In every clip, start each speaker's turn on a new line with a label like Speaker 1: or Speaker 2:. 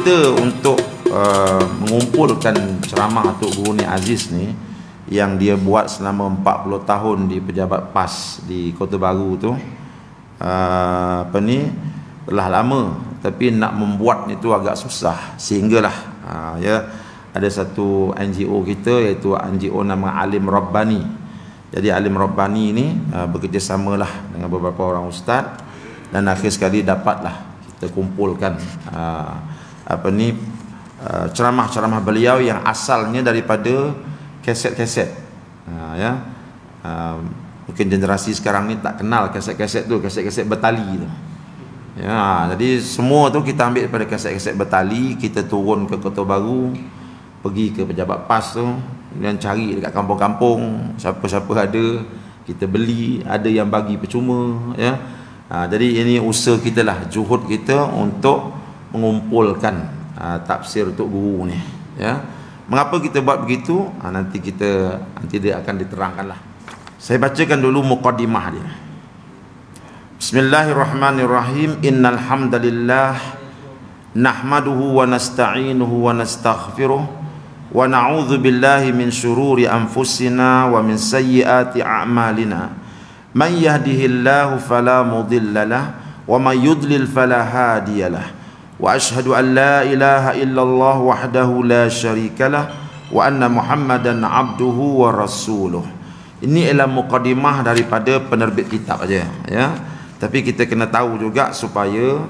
Speaker 1: kita untuk mengumpulkan ceramah Tok Guru Nik Aziz ni yang dia buat selama 40 tahun di Pejabat PAS di Kota Baru tu, telah lama, tapi nak membuat itu agak susah, sehinggalah ya ada satu NGO kita, iaitu NGO nama Alim Rabbani. Jadi Alim Rabbani ini bekerjasamalah dengan beberapa orang ustaz, dan akhir sekali dapatlah kita kumpulkan ceramah-ceramah beliau yang asalnya daripada kaset-kaset. Mungkin generasi sekarang ni tak kenal kaset-kaset tu, kaset-kaset bertali tu. Ya, jadi semua tu kita ambil daripada kaset-kaset bertali, kita turun ke Kota Baru, pergi ke Pejabat PAS tu, dan cari dekat kampung-kampung, siapa-siapa ada, kita beli, ada yang bagi percuma, ya. Jadi ini usaha kita lah, juhud kita untuk mengumpulkan tafsir Tok Guru ni, ya. Mengapa kita buat begitu? Nanti dia akan diterangkan lah. Saya bacakan dulu muqaddimah dia. Bismillahirrahmanirrahim. Innal hamdalillah nahmaduhu wa nasta'inuhu wa nastaghfiruh wa na'udzu billahi min syururi anfusina wa min sayyiati a'malina. Man yahdihillahu fala mudhillalah wa man yudlil fala hadiyalah. Wa ashhadu an la ilaha illallah wahdahu la syarikalah wa anna Muhammadan abduhu wa rasuluh. Ini ialah mukadimah daripada penerbit kitab aja, ya. Tapi kita kena tahu juga supaya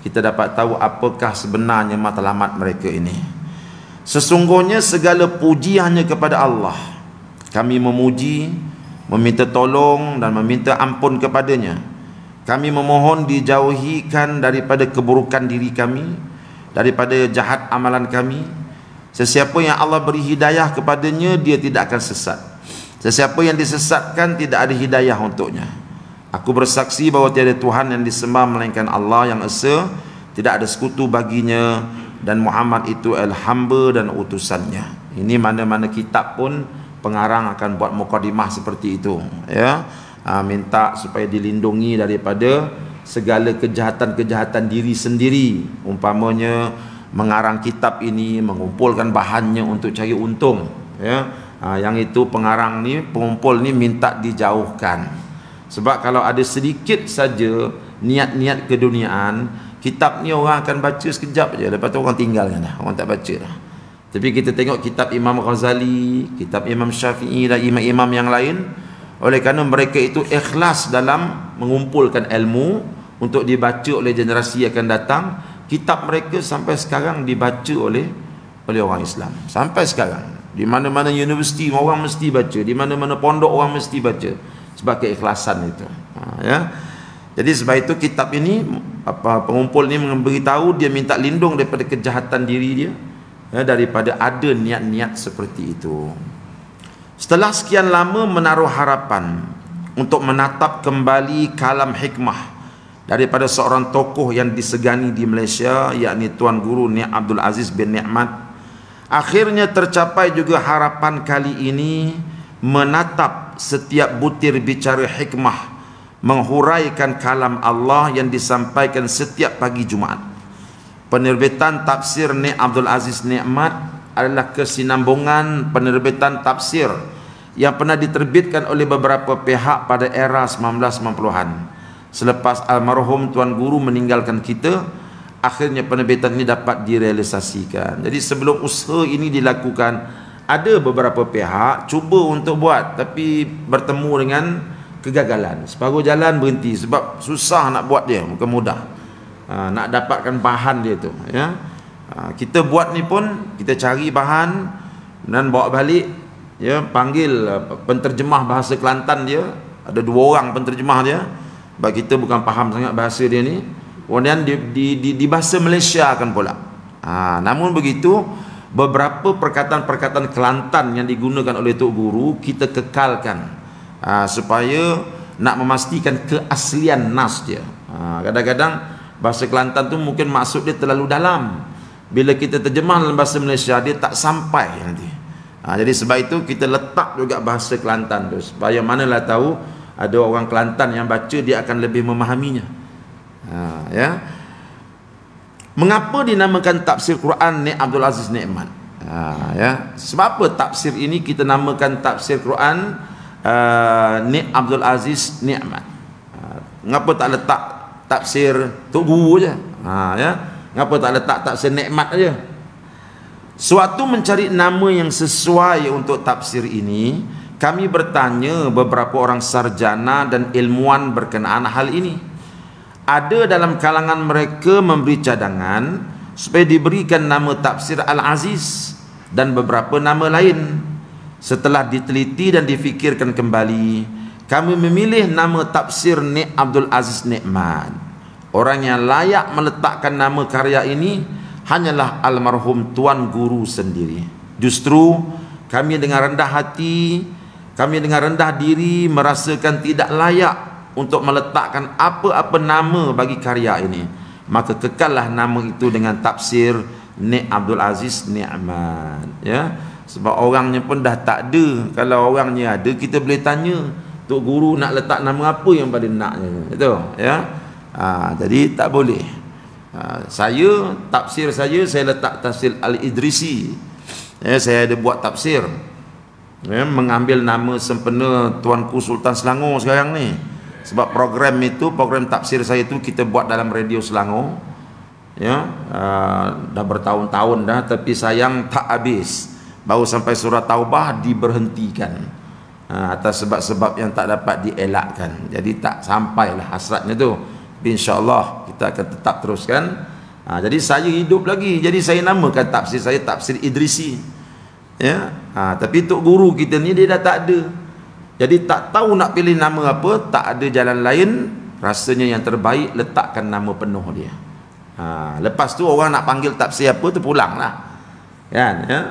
Speaker 1: kita dapat tahu apakah sebenarnya matlamat mereka ini. Sesungguhnya segala puji hanya kepada Allah. Kami memuji, meminta tolong dan meminta ampun kepadanya. Kami memohon dijauhikan daripada keburukan diri kami, daripada jahat amalan kami. Sesiapa yang Allah beri hidayah kepadanya, dia tidak akan sesat. Sesiapa yang disesatkan, tidak ada hidayah untuknya. Aku bersaksi bahawa tiada Tuhan yang disembah melainkan Allah yang esa, tidak ada sekutu baginya, dan Muhammad itu hamba dan utusannya. Ini mana-mana kitab pun pengarang akan buat mukadimah seperti itu, ya. Minta supaya dilindungi daripada segala kejahatan-kejahatan diri sendiri. Umpamanya mengarang kitab ini, mengumpulkan bahannya untuk cari untung, ya. Yang itu pengarang ni, pengumpul ni minta dijauhkan. Sebab kalau ada sedikit saja niat-niat keduniaan, kitab ni orang akan baca sekejap je, lepas tu orang tinggalkan dah, orang tak baca dah. Tapi kita tengok kitab Imam Ghazali, kitab Imam Syafi'i dan imam-imam yang lain, oleh kerana mereka itu ikhlas dalam mengumpulkan ilmu untuk dibaca oleh generasi yang akan datang, kitab mereka sampai sekarang dibaca oleh orang Islam. Sampai sekarang, di mana-mana universiti orang mesti baca, di mana-mana pondok orang mesti baca, sebab keikhlasan itu. Ya. Jadi sebab itu kitab ini, pengumpul ini memberitahu dia minta lindung daripada kejahatan diri dia, ya, daripada ada niat-niat seperti itu. Setelah sekian lama menaruh harapan untuk menatap kembali kalam hikmah daripada seorang tokoh yang disegani di Malaysia, yakni Tuan Guru Nik Abdul Aziz bin Nikmat, akhirnya tercapai juga harapan kali ini menatap setiap butir bicara hikmah menghuraikan kalam Allah yang disampaikan setiap pagi Jumaat. Penerbitan tafsir Nik Abdul Aziz Nikmat adalah kesinambungan penerbitan tafsir yang pernah diterbitkan oleh beberapa pihak pada era 1990-an. Selepas almarhum Tuan Guru meninggalkan kita, akhirnya penerbitan ini dapat direalisasikan. Jadi sebelum usaha ini dilakukan, ada beberapa pihak cuba untuk buat, tapi bertemu dengan kegagalan. Separuh jalan berhenti sebab susah nak buat dia, bukan mudah. Nak dapatkan bahan dia tu, ya. Kita buat ni pun, kita cari bahan dan bawa balik, ya, panggil penterjemah bahasa Kelantan dia, ada 2 orang penterjemah dia, sebab kita bukan faham sangat bahasa dia ni. Kemudian di bahasa Malaysia akan pula. Namun begitu, beberapa perkataan-perkataan Kelantan yang digunakan oleh Tok Guru kita kekalkan, supaya nak memastikan keaslian nas dia. Kadang-kadang bahasa Kelantan tu mungkin maksud dia terlalu dalam, bila kita terjemah dalam bahasa Malaysia dia tak sampai nanti. Jadi sebab itu kita letak juga bahasa Kelantan tu, supaya manalah tahu ada orang Kelantan yang baca, dia akan lebih memahaminya. Ya. Mengapa dinamakan tafsir Quran Ni Abdul Aziz Nikmat? Ya, sebab apa tafsir ini kita namakan tafsir Quran Ni Abdul Aziz Nikmat? Mengapa tak letak tafsir Tok Guru je? Ya, mengapa tak letak tafsir Nikmat aja? Suatu mencari nama yang sesuai untuk tafsir ini, kami bertanya beberapa orang sarjana dan ilmuwan berkenaan hal ini. Ada dalam kalangan mereka memberi cadangan supaya diberikan nama tafsir Al-Aziz dan beberapa nama lain. Setelah diteliti dan difikirkan kembali, kami memilih nama tafsir Ni Abdul Aziz Nikmat. Orang yang layak meletakkan nama karya ini hanyalah almarhum Tuan Guru sendiri. Justru kami dengan rendah hati, kami dengan rendah diri merasakan tidak layak untuk meletakkan apa-apa nama bagi karya ini. Maka kekallah nama itu dengan tafsir Ni Abdul Aziz Nikmat. Ya, sebab orangnya pun dah tak ada. Kalau orangnya ada, kita boleh tanya Tok Guru nak letak nama apa yang paling naknya. Betul? Ya. Jadi tak boleh. Saya tafsir saya letak tafsir Al-Idrisi. Ya, saya ada buat tafsir. Ya, mengambil nama sempena Tuanku Sultan Selangor sekarang ni. Sebab program tafsir saya itu kita buat dalam radio Selangor. Ya, dah bertahun-tahun dah, tapi sayang tak habis. Baru sampai surah Taubah diberhentikan atas sebab-sebab yang tak dapat dielakkan. Jadi tak sampailah hasratnya tu. InsyaAllah kita akan tetap teruskan. Jadi saya hidup lagi, jadi saya namakan tafsir saya tafsir Idrisi. Ya, tapi Tok Guru kita ni dia dah tak ada. Jadi tak tahu nak pilih nama apa, tak ada jalan lain. Rasanya yang terbaik letakkan nama penuh dia. Lepas tu orang nak panggil tafsir apa tu pulanglah. Kan? Ya.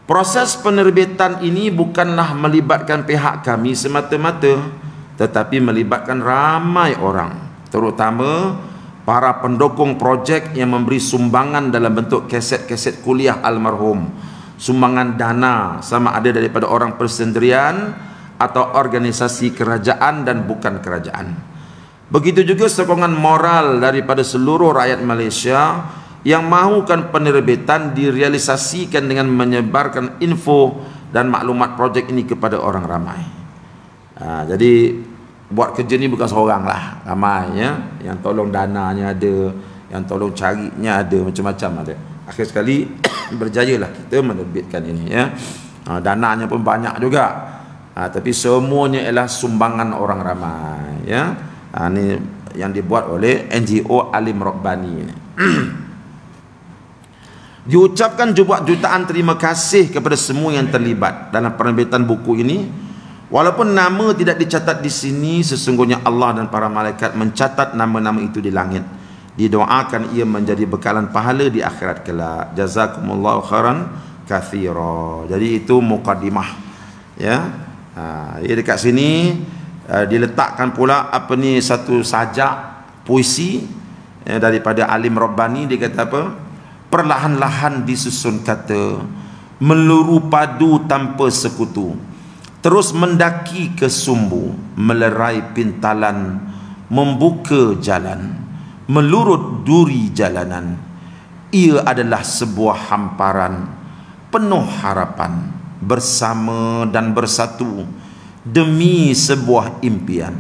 Speaker 1: Proses penerbitan ini bukanlah melibatkan pihak kami semata-mata, tetapi melibatkan ramai orang, terutama para pendukung projek yang memberi sumbangan dalam bentuk kaset-kaset kuliah almarhum, sumbangan dana sama ada daripada orang persendirian atau organisasi kerajaan dan bukan kerajaan. Begitu juga sokongan moral daripada seluruh rakyat Malaysia yang mahukan penerbitan direalisasikan dengan menyebarkan info dan maklumat projek ini kepada orang ramai. Jadi buat kerja ni bukan seorang lah, ramai ya. Yang tolong dananya ada, yang tolong carinya ada, macam-macam ada. Akhir sekali berjayalah kita menerbitkan ini ya. Dananya pun banyak juga, tapi semuanya ialah sumbangan orang ramai ya. Ini yang dibuat oleh NGO Alim Rabbani ini. Diucapkan jutaan terima kasih kepada semua yang terlibat dalam penerbitan buku ini. Walaupun nama tidak dicatat di sini, sesungguhnya Allah dan para malaikat mencatat nama-nama itu di langit. Didoakan ia menjadi bekalan pahala di akhirat kelak. Jazakumullahu khairan katsira. Jadi itu mukadimah ya. Ya, dekat sini diletakkan pula apa ni, satu sajak puisi ya, daripada Alim Rabbani. Dia kata apa? Perlahan-lahan disusun kata, meluru padu tanpa sekutu, terus mendaki ke sumbu, melerai pintalan, membuka jalan, melurut duri jalanan. Ia adalah sebuah hamparan penuh harapan, bersama dan bersatu demi sebuah impian.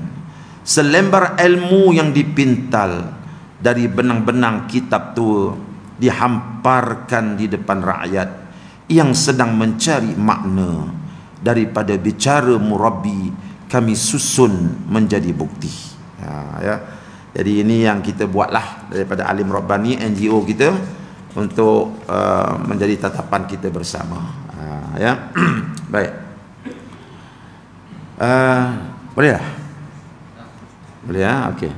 Speaker 1: Selembar ilmu yang dipintal dari benang-benang kitab tua dihamparkan di depan rakyat yang sedang mencari makna. Daripada bicara murabbi kami susun menjadi bukti ya. Jadi ini yang kita buatlah daripada Alim Rabbani, NGO kita, untuk menjadi tatapan kita bersama ya. Baik, boleh lah, boleh ya. Okey,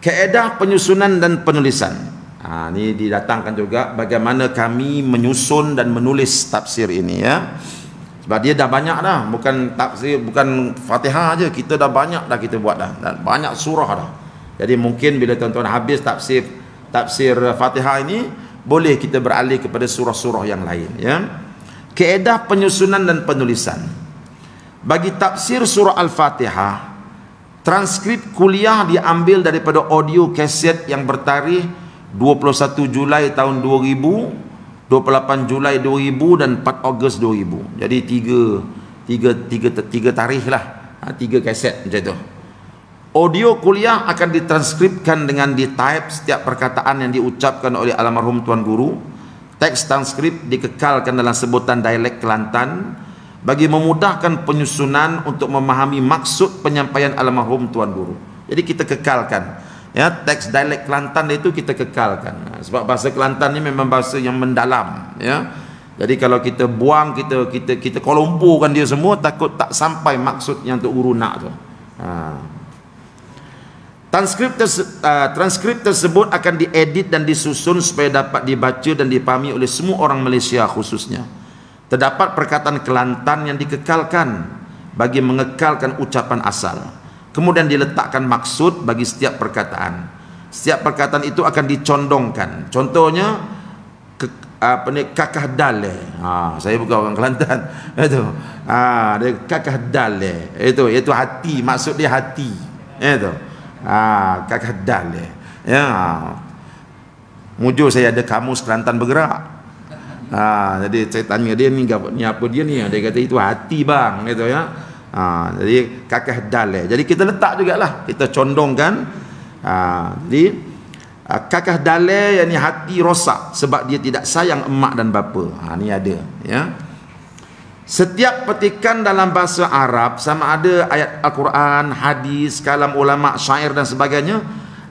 Speaker 1: kaedah penyusunan dan penulisan. Ini didatangkan juga bagaimana kami menyusun dan menulis tafsir ini ya. Sebab dia dah banyak dah, bukan tafsir, bukan Fatihah aja, kita dah banyak dah kita buat dah, dan banyak surah dah. Jadi mungkin bila tuan-tuan habis tafsir Fatihah ini, boleh kita beralih kepada surah-surah yang lain ya. Kaedah penyusunan dan penulisan. Bagi tafsir surah Al-Fatihah, Transkrip kuliah diambil daripada audio kaset yang bertarikh 21 Julai tahun 2000, 28 Julai 2000 dan 4 Ogos 2000. Jadi tiga tarikh lah, 3 kaset macam tu. Audio kuliah akan ditranskripkan dengan di-type setiap perkataan yang diucapkan oleh almarhum Tuan Guru. Teks transkrip dikekalkan dalam sebutan dialek Kelantan bagi memudahkan penyusunan untuk memahami maksud penyampaian almarhum Tuan Guru. Jadi kita kekalkan, ya, teks dialek Kelantan itu kita kekalkan. Sebab bahasa Kelantan ni memang bahasa yang mendalam, ya. Jadi kalau kita buang, kita kolompurkan dia semua, takut tak sampai maksud yang Tok Guru nak tu. Transkrip tersebut akan diedit dan disusun supaya dapat dibaca dan dipahami oleh semua orang Malaysia khususnya. Terdapat perkataan Kelantan yang dikekalkan bagi mengekalkan ucapan asal. Kemudian diletakkan maksud bagi setiap perkataan. Setiap perkataan itu akan dicondongkan. Contohnya kakah dale. Saya bukan orang Kelantan. Itu. Dia kakah dale. Itu hati, maksud dia hati. Itu. Kakah dale. Ya. Mujur saya ada kamus Kelantan bergerak. Jadi saya tanya dia ni apa dia ni? Dia kata itu hati bang, gitu ya. Jadi kakah dale. Jadi kita letak jugalah, kita condongkan. Jadi kakah dale yang ni hati rosak sebab dia tidak sayang emak dan bapa. Ni ada, ya. Setiap petikan dalam bahasa Arab, sama ada ayat Al-Quran, hadis, kalam ulama, syair dan sebagainya,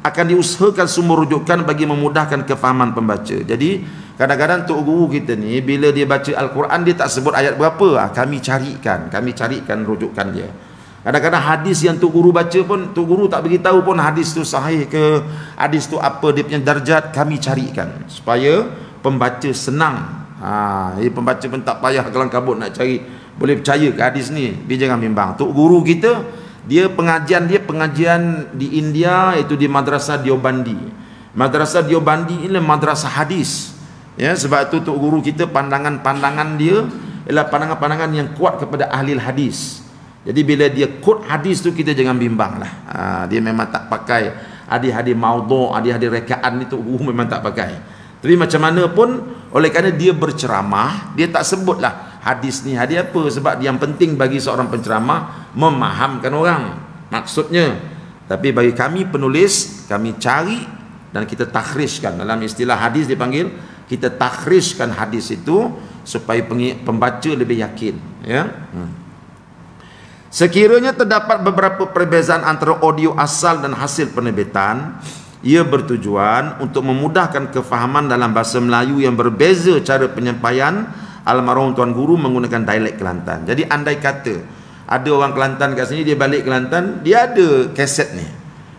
Speaker 1: akan diusahakan sumber rujukan bagi memudahkan kefahaman pembaca. Jadi kadang-kadang Tok Guru kita ni bila dia baca Al-Quran dia tak sebut ayat berapa, kami carikan rujukan dia. Kadang-kadang hadis yang Tok Guru baca pun Tok Guru tak beritahu pun hadis tu sahih ke, hadis tu apa dia punya darjat, kami carikan supaya pembaca senang. Jadi pembaca pun tak payah kelang kabut nak cari, boleh percaya ke hadis ni. Dia jangan bimbang. Tok Guru kita dia pengajian di India, itu di Madrasah Diobandi. Madrasah Diobandi ini madrasah hadis. Ya, sebab itu Tok Guru kita pandangan dia ialah pandangan-pandangan yang kuat kepada ahli hadis. Jadi bila dia quote hadis tu kita jangan bimbang lah. Dia memang tak pakai hadis-hadis maudhu', hadis-hadis rekaan ni Tok Guru memang tak pakai. Tapi macam mana pun, oleh kerana dia berceramah, dia tak sebutlah hadis ni hadis apa, sebab yang penting bagi seorang penceramah memahamkan orang maksudnya. Tapi bagi kami penulis, kami cari dan kita takhrijkan. Dalam istilah hadis dipanggil, kita takhrijkan hadis itu supaya pembaca lebih yakin, ya. Sekiranya terdapat beberapa perbezaan antara audio asal dan hasil penerbitan, ia bertujuan untuk memudahkan kefahaman dalam bahasa Melayu yang berbeza cara penyampaian almarhum Tuan Guru menggunakan dialek Kelantan. Jadi andai kata ada orang Kelantan kat sini, dia balik Kelantan, dia ada kaset ni,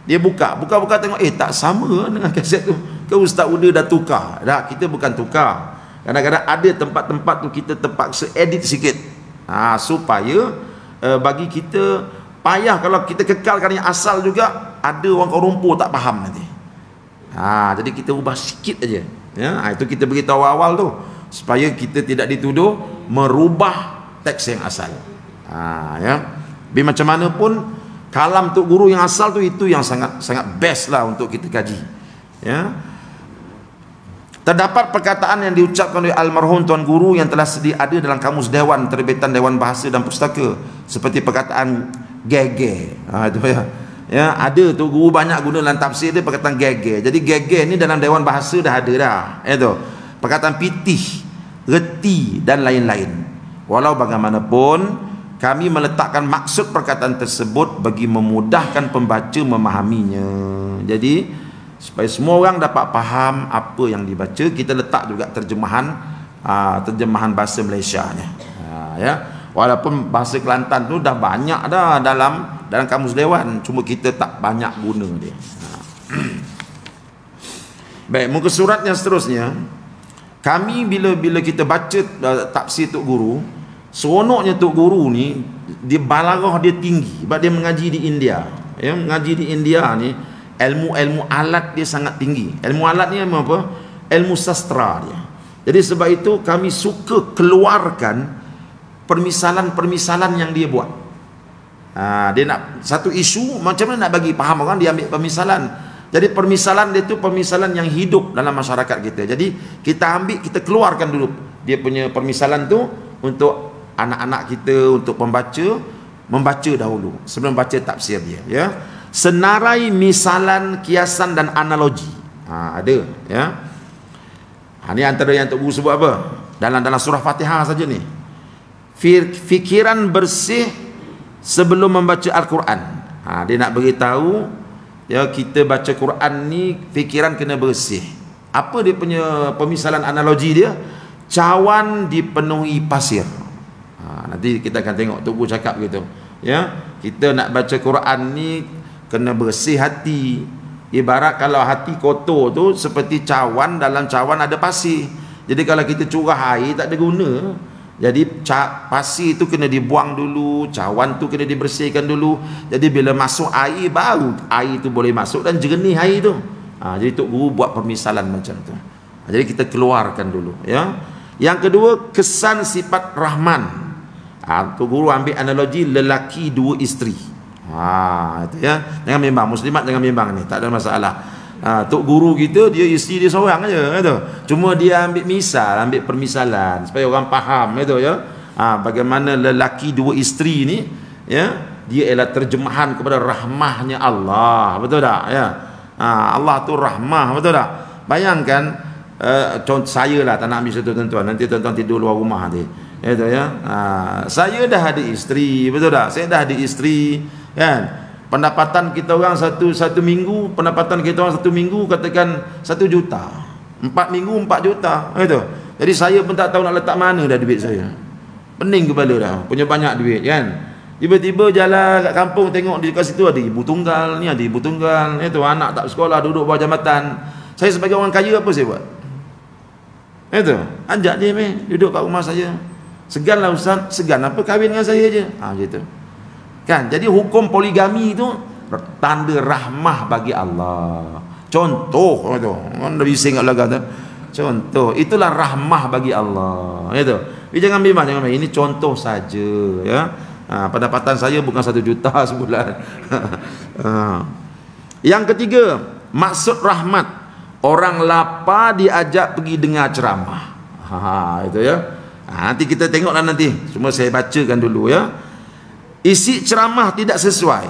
Speaker 1: dia buka tengok, tak sama dengan kaset tu ke Ustaz Uda dah tukar. Dah, kita bukan tukar. Kadang-kadang ada tempat-tempat tu kita terpaksa edit sikit, supaya bagi kita payah. Kalau kita kekalkan yang asal juga, ada orang Korompo tak faham nanti. Jadi kita ubah sikit aja, ya. Itu kita beritahu awal tu supaya kita tidak dituduh merubah teks yang asal. Ya. Tapi macam mana pun kalam Tok Guru yang asal tu, itu yang sangat best lah untuk kita kaji, ya. Terdapat perkataan yang diucapkan oleh almarhum Tuan Guru yang telah sedia ada dalam kamus Dewan terbitan Dewan Bahasa dan Pustaka, seperti perkataan gege. Itu ya. Ya, ada Tok Guru banyak guna dalam tafsir dia perkataan gege. Jadi gege ni dalam Dewan Bahasa dah ada dah. Itu. Perkataan pitih, reti dan lain-lain. Walau bagaimanapun, kami meletakkan maksud perkataan tersebut bagi memudahkan pembaca memahaminya. Jadi supaya semua orang dapat faham apa yang dibaca, kita letak juga terjemahan bahasa Malaysia ni. Ya. Walaupun bahasa Kelantan tu dah banyak dah dalam kamus Dewan, cuma kita tak banyak guna dia. Baik, muka surat yang seterusnya, kami bila kita baca tafsir Tok Guru, seronoknya Tok Guru ni dia balarah dia tinggi sebab dia mengaji di India. Ya, mengaji di India ni ilmu alat dia sangat tinggi. Ilmu alat ni apa? Ilmu sastra dia. Jadi sebab itu kami suka keluarkan permisalan-permisalan yang dia buat. Dia nak satu isu, macam mana nak bagi faham orang, dia ambil permisalan. Jadi permisalan dia tu permisalan yang hidup dalam masyarakat kita. Jadi kita ambil, kita keluarkan dulu dia punya permisalan tu untuk anak-anak kita, untuk pembaca, membaca dahulu sebelum baca tafsir dia, ya. Senarai misalan, kiasan dan analogi. Ada, ya. Ini antara yang Tok Guru sebut apa? Dalam surah Fatihah saja ni. Fikiran bersih sebelum membaca Al-Quran. Dia nak beritahu, ya, kita baca Quran ni fikiran kena bersih. Apa dia punya pemisalan analogi dia? Cawan dipenuhi pasir. Nanti kita akan tengok Tok Guru cakap gitu, ya. Kita nak baca Quran ni kena bersih hati. Ibarat kalau hati kotor tu seperti cawan, dalam cawan ada pasir. Jadi kalau kita curah air tak ada guna. Jadi pasir itu kena dibuang dulu, cawan tu kena dibersihkan dulu. Jadi bila masuk air, baru air itu boleh masuk dan jernih air tu. Jadi Tok Guru buat permisalan macam tu. Jadi kita keluarkan dulu, ya. Yang kedua, kesan sifat Rahman. Tok Guru ambil analogi lelaki dua isteri. Itu, ya. Jangan bimbang, muslimat jangan bimbang ni, tak ada masalah. Tok Guru kita, dia isteri dia seorang aja, gitu. Cuma dia ambil misal, ambil permisalan supaya orang faham, gitu, ya. Bagaimana lelaki dua isteri ni, ya, dia ialah terjemahan kepada rahmahnya Allah, betul tak, ya. Allah tu rahmah, betul tak. Bayangkan, contoh saya lah, tak nak ambil satu tuan-tuan, nanti tuan-tuan tidur luar rumah nanti, gitu, ya. Saya dah ada isteri, betul tak, saya dah ada isteri, kan. Pendapatan kita orang satu minggu, pendapatan kita orang satu minggu katakan 1 juta. 4 minggu 4 juta, gitu. Jadi saya pun tak tahu nak letak mana dah duit saya. Pening kepala dah, punya banyak duit, kan. Tiba-tiba jalan kat kampung, tengok di dekat situ ada ibu tunggal, ni ada ibu tunggal, itu anak tak sekolah duduk bawah jambatan. Saya sebagai orang kaya apa saya buat? Itu, ajak dia duduk kat rumah saya. Segan lah Ustaz, segan apa, kahwin dengan saya je. Gitu. Kan, jadi hukum poligami itu tanda rahmah bagi Allah. Contoh tu, orang dah bising kat belakang tu. Contoh, itulah rahmah bagi Allah. Itu. Tapi jangan bimbang, jangan bimbang. Ini contoh saja, ya. Pendapatan saya bukan 1 juta sebulan. Yang ketiga, maksud rahmat, orang lapar diajak pergi dengar ceramah. Itu, ya. Nanti kita tengoklah nanti. Cuma saya bacakan dulu, ya. Isi ceramah tidak sesuai.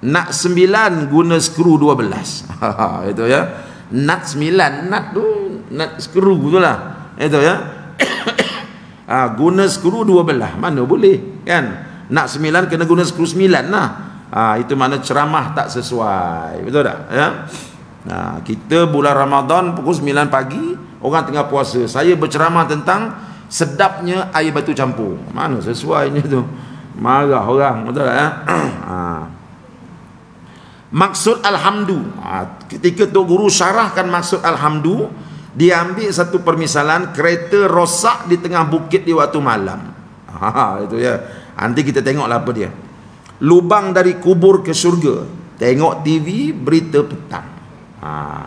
Speaker 1: Nat 9 guna skru 12. Itu, ya. Nat 9, nat tu, nat skru tu lah. Itu, ya. Guna skru 12. Mana boleh, kan? Nat 9 kena guna skru 9 lah. Itu mana ceramah tak sesuai. Betul tak, ya? Kita bulan Ramadan pukul 9 pagi, orang tengah puasa. Saya berceramah tentang sedapnya air batu campur. Mana sesuainya tu? Marah orang, betul tak, ya? Maksud alhamdu. Ketika Tok Guru syarahkan maksud alhamdu, dia ambil satu permisalan kereta rosak di tengah bukit di waktu malam. Itu, ya. Nanti kita tengoklah apa dia. Lubang dari kubur ke syurga. Tengok TV berita petang.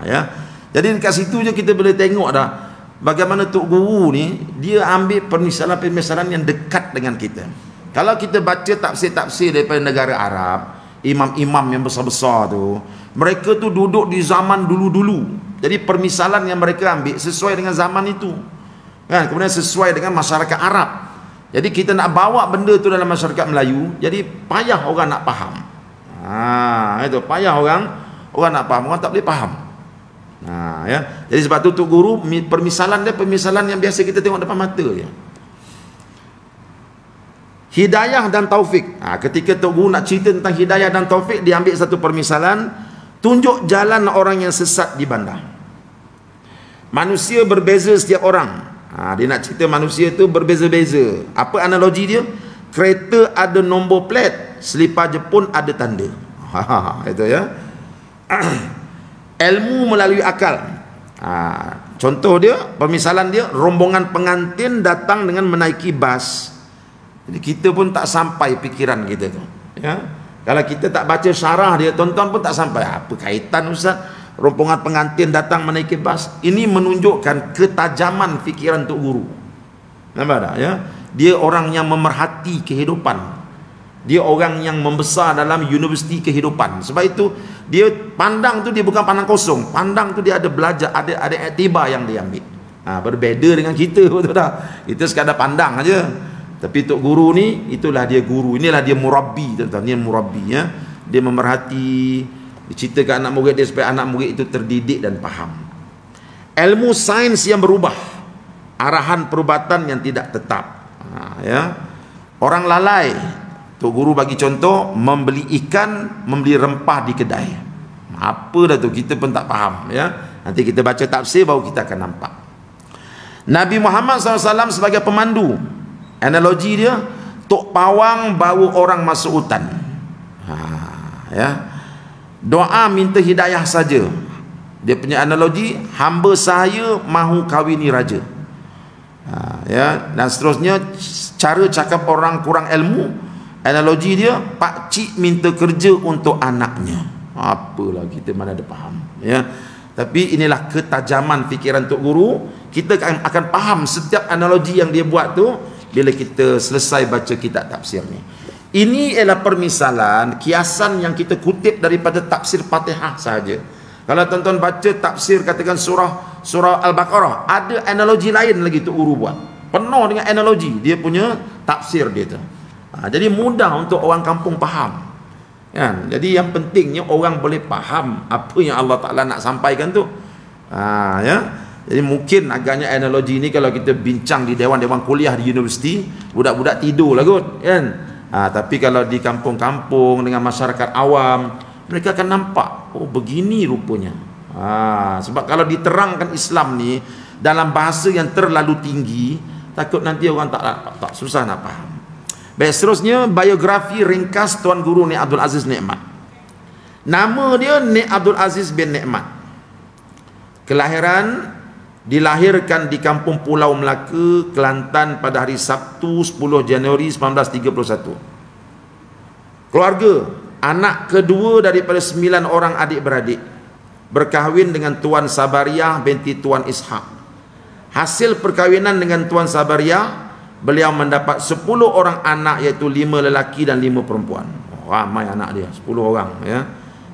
Speaker 1: Ya. Jadi dekat situ je kita boleh tengok dah bagaimana Tok Guru ni dia ambil permisalan-permisalan yang dekat dengan kita. Kalau kita baca tafsir-tafsir daripada negara Arab, imam-imam yang besar-besar tu, mereka tu duduk di zaman dulu-dulu. Jadi permisalan yang mereka ambil sesuai dengan zaman itu, kan? Kemudian sesuai dengan masyarakat Arab. Jadi kita nak bawa benda tu dalam masyarakat Melayu, jadi payah orang nak faham. Itu payah orang nak faham, orang tak boleh faham. Ya. Jadi sebab tu Tok Guru permisalan dia permisalan yang biasa kita tengok depan mata je. Hidayah dan taufik. Ketika Tok Guru nak cerita tentang hidayah dan taufik, dia ambil satu permisalan, tunjuk jalan orang yang sesat di bandar. Manusia berbeza setiap orang. Dia nak cerita manusia tu berbeza-beza. Apa analogi dia? Kereta ada nombor plat, selipar Jepun ada tanda. Itu, ya. Ilmu melalui akal. Contoh dia, permisalan dia, rombongan pengantin datang dengan menaiki bas. Jadi kita pun tak sampai pikiran kita tu, ya. Kalau kita tak baca syarah dia, tuan-tuan pun tak sampai. Apa kaitan Ustaz? Rombongan pengantin datang menaiki bas. Ini menunjukkan ketajaman fikiran Tok Guru. Nampak tak, ya? Dia orang yang memerhati kehidupan. Dia orang yang membesar dalam universiti kehidupan. Sebab itu dia pandang tu dia bukan pandang kosong. Pandang tu dia ada belajar, ada iktibar yang dia ambil. Berbeza dengan kita, betul tak? Kita sekadar pandang aja. Tapi tok guru ni, itulah dia guru. Inilah dia murabbi, tuan-tuan. Ini murabbi, ya. Dia memerhati, diceritakan anak murid dia supaya anak murid itu terdidik dan faham. Ilmu sains yang berubah, arahan perubatan yang tidak tetap. Ya. Orang lalai, tok guru bagi contoh, membeli ikan, membeli rempah di kedai. Apa dah tu, kita pun tak faham, ya. Nanti kita baca tafsir baru kita akan nampak. Nabi Muhammad SAW sebagai pemandu, analogi dia, tok pawang bawa orang masuk hutan. Ya. Doa minta hidayah saja. Dia punya analogi, hamba saya mahu kawini raja. Ya, dan seterusnya cara cakap orang kurang ilmu, analogi dia, pak cik minta kerja untuk anaknya. Apalah, kita mana ada faham, ya. Tapi inilah ketajaman fikiran tok guru. Kita akan faham setiap analogi yang dia buat tu bila kita selesai baca kitab tafsir ni. Ini ialah permisalan, kiasan yang kita kutip daripada tafsir Fatihah saja. Kalau tuan-tuan baca tafsir, katakan surah Al-Baqarah, ada analogi lain lagi tok guru buat. Penuh dengan analogi, dia punya tafsir dia tu. Jadi mudah untuk orang kampung faham. Kan? Jadi yang pentingnya orang boleh faham apa yang Allah Ta'ala nak sampaikan tu. Ya. Jadi mungkin agaknya analogi ni kalau kita bincang di dewan-dewan kuliah di universiti, budak-budak tidur lah kot, kan? Tapi kalau di kampung-kampung dengan masyarakat awam, mereka akan nampak, oh begini rupanya. Sebab kalau diterangkan Islam ni dalam bahasa yang terlalu tinggi, takut nanti orang tak susah nak faham. Baik, seterusnya biografi ringkas Tuan Guru Nik Abdul Aziz Nikmat. Nama dia Nik Abdul Aziz bin Nikmat. Kelahiran, dilahirkan di Kampung Pulau Melaka, Kelantan pada hari Sabtu 10 Januari 1931. Keluarga, anak kedua daripada 9 orang adik-beradik, berkahwin dengan Tuan Sabariah binti Tuan Ishak. Hasil perkahwinan dengan Tuan Sabariah, beliau mendapat 10 orang anak, iaitu 5 lelaki dan 5 perempuan. Ramai anak dia, 10 orang, ya.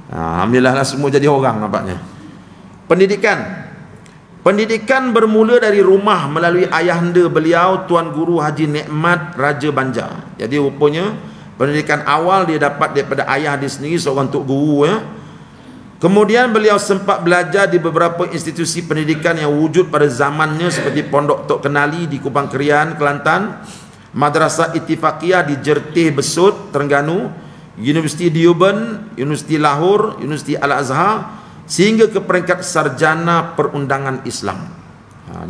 Speaker 1: Alhamdulillah lah, semua jadi orang nampaknya. Pendidikan bermula dari rumah melalui ayahanda beliau, Tuan Guru Haji Nikmat Raja Banjar. Jadi rupanya pendidikan awal dia dapat daripada ayah dia sendiri, seorang tok guru, ya. Kemudian beliau sempat belajar di beberapa institusi pendidikan yang wujud pada zamannya, seperti Pondok Tok Kenali di Kupang Kerian, Kelantan, Madrasah Ittifaqiyah di Jertih Besut, Terengganu, Universiti Deoband, Universiti Lahore, Universiti Al-Azhar, sehingga ke peringkat sarjana perundangan Islam.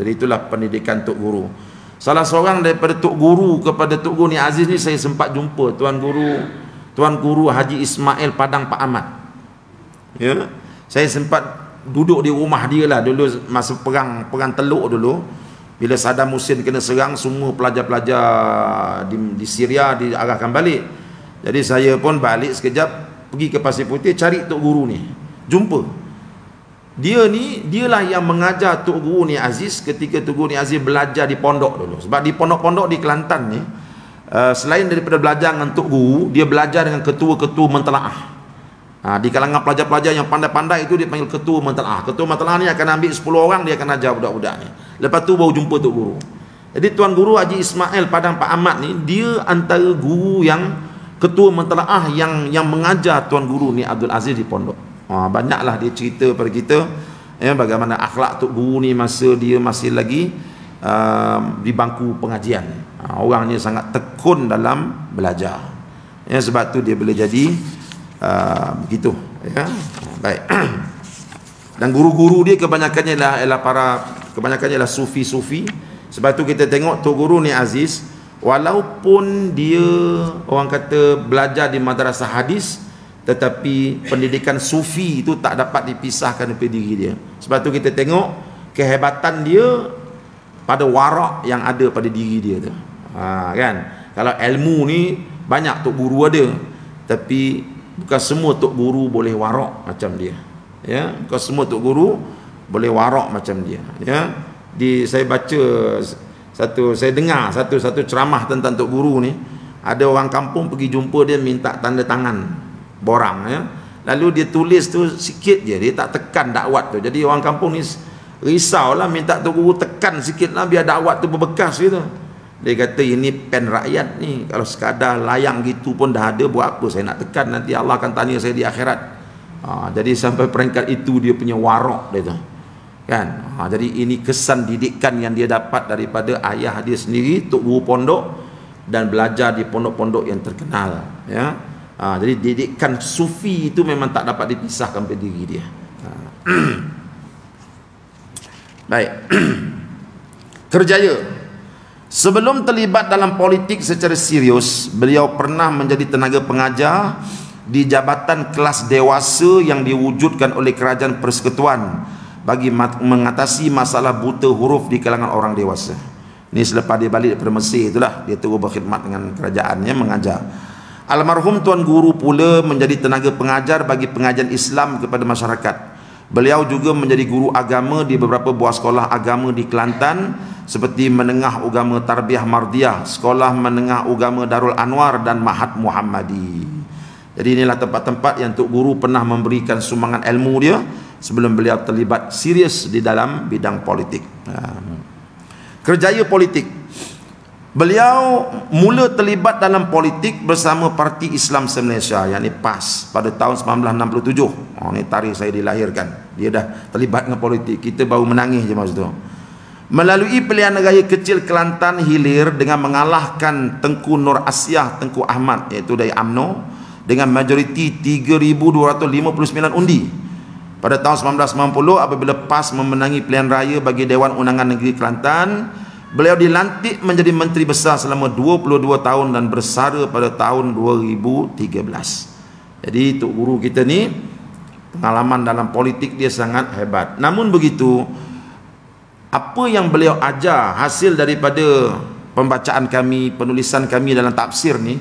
Speaker 1: Jadi itulah pendidikan tok guru. Salah seorang daripada tok guru kepada tok guru Nik Aziz ni saya sempat jumpa, Tuan Guru Haji Ismail Padang Pak Ahmad. Ya, saya sempat duduk di rumah dia lah dulu masa perang Teluk dulu. Bila Saddam Hussein kena serang, semua pelajar-pelajar di Syria diarahkan balik. Jadi saya pun balik sekejap, pergi ke Pasir Putih cari tok guru ni. Jumpa. Dialah yang mengajar tok guru Nik Aziz ketika tok guru Nik Aziz belajar di pondok dulu. Sebab di pondok-pondok di Kelantan ni, selain daripada belajar dengan tok guru, dia belajar dengan ketua-ketua mentelaah. Di kalangan pelajar-pelajar yang pandai-pandai itu dia panggil ketua mentelaah. Ketua mentelaah ni akan ambil 10 orang, dia akan ajar budak-budak ni. Lepas tu baru jumpa tok guru. Jadi Tuan Guru Haji Ismail Padang Pak Ahmad ni, dia antara guru yang ketua mentelaah yang mengajar Tuan Guru Nik Abdul Aziz di pondok. Banyaklah dia cerita pada kita, ya, bagaimana akhlak tok guru ni masa dia masih lagi di bangku pengajian. Orangnya sangat tekun dalam belajar, ya, sebab tu dia boleh jadi begitu, ya. Baik. Dan guru-guru dia kebanyakannya ialah sufi-sufi. Sebab tu kita tengok tok guru Nik Aziz, walaupun dia orang kata belajar di madrasah hadis, tetapi pendidikan sufi itu tak dapat dipisahkan dari diri dia. Sebab tu kita tengok kehebatan dia pada warak yang ada pada diri dia tu. Kan? Kalau ilmu ni banyak tok guru ada, tapi bukan semua tok guru boleh warak macam dia. Ya, bukan semua tok guru boleh warak macam dia. Ya. Saya baca saya dengar satu ceramah tentang tok guru ni. Ada orang kampung pergi jumpa dia minta tanda tangan borang ya. Lalu dia tulis tu sikit je, dia tak tekan dakwat tu. Jadi orang kampung ni risaulah, minta Tok Guru tekan sikitlah biar dakwat tu berbekas gitu. Dia kata ini pen rakyat ni, kalau sekadar layang gitu pun dah ada, buat apa saya nak tekan, nanti Allah akan tanya saya di akhirat. Jadi sampai peringkat itu dia punya warok dia tu kan. Jadi ini kesan didikan yang dia dapat daripada ayah dia sendiri, Tok Guru pondok, dan belajar di pondok-pondok yang terkenal ya. Jadi didikan sufi itu memang tak dapat dipisahkan dari diri dia. Baik. Kerjaya. Sebelum terlibat dalam politik secara serius, beliau pernah menjadi tenaga pengajar di jabatan kelas dewasa yang diwujudkan oleh Kerajaan Persekutuan bagi mengatasi masalah buta huruf di kalangan orang dewasa. Ini selepas dia balik daripada Mesir itulah, dia terus berkhidmat dengan kerajaannya, mengajar. Almarhum Tuan Guru pula menjadi tenaga pengajar bagi pengajian Islam kepada masyarakat. Beliau juga menjadi guru agama di beberapa buah sekolah agama di Kelantan seperti Menengah Agama Tarbiyah Mardiyah, Sekolah Menengah Agama Darul Anwar dan Mahat Muhammadi. Jadi inilah tempat-tempat yang Tok Guru pernah memberikan sumbangan ilmu dia sebelum beliau terlibat serius di dalam bidang politik. Kerjaya politik. Beliau mula terlibat dalam politik bersama Parti Islam Se-Malaysia, yakni PAS, pada tahun 1967. Ini tarikh saya dilahirkan. Dia dah terlibat dengan politik. Kita baru menangis je masa tu. Melalui pilihan raya kecil Kelantan Hilir dengan mengalahkan Tengku Nur Asyah Tengku Ahmad, iaitu dari UMNO, dengan majoriti 3,259 undi. Pada tahun 1990 apabila PAS memenangi pilihan raya bagi Dewan Undangan Negeri Kelantan, beliau dilantik menjadi Menteri Besar selama 22 tahun dan bersara pada tahun 2013. Jadi Tok Guru kita ni pengalaman dalam politik dia sangat hebat. Namun begitu, apa yang beliau ajar hasil daripada pembacaan kami, penulisan kami dalam tafsir ni,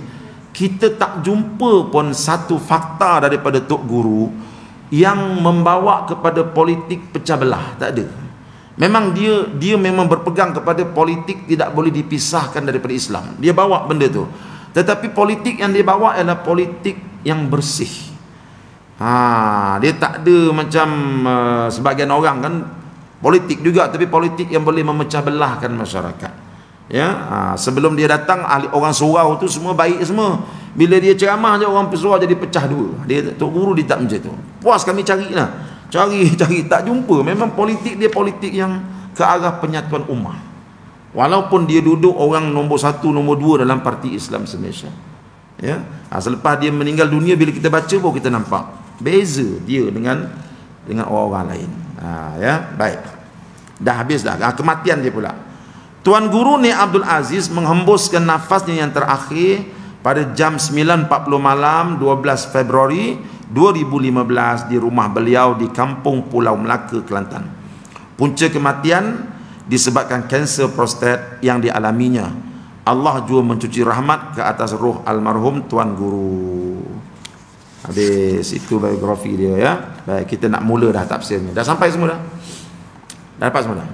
Speaker 1: kita tak jumpa pun satu fakta daripada Tok Guru yang membawa kepada politik pecah belah. Tak ada. Memang dia memang berpegang kepada politik tidak boleh dipisahkan daripada Islam. Dia bawa benda tu. Tetapi politik yang dia bawa adalah politik yang bersih. Dia tak ada macam sebagian orang kan politik juga, tapi politik yang boleh memecah belahkan masyarakat. Ya, sebelum dia datang orang surau tu semua baik semua. Bila dia ceramah je orang surau jadi pecah dua. Dia Tok Guru dia tak macam tu. Puas kami carilah. Cari tak jumpa. Memang politik dia politik yang ke arah penyatuan ummah. Walaupun dia duduk orang nombor 1, nombor 2 dalam Parti Islam Se-Malaysia. Ya. Selepas dia meninggal dunia, bila kita baca baru kita nampak beza dia dengan orang-orang lain. Ya, baik. Dah habis dah. Kematian dia pula. Tuan Guru Ni Abdul Aziz menghembuskan nafasnya yang terakhir pada jam 9.40 malam 12 Februari 2015 di rumah beliau di Kampung Pulau Melaka, Kelantan. Punca kematian disebabkan kanser prostat yang dialaminya. Allah juga mencuci rahmat ke atas roh almarhum Tuan Guru. Habis itu biografi dia ya. Baik, kita nak mula dah tafsirnya. Dah sampai semua dah? Dah dapat semua dah?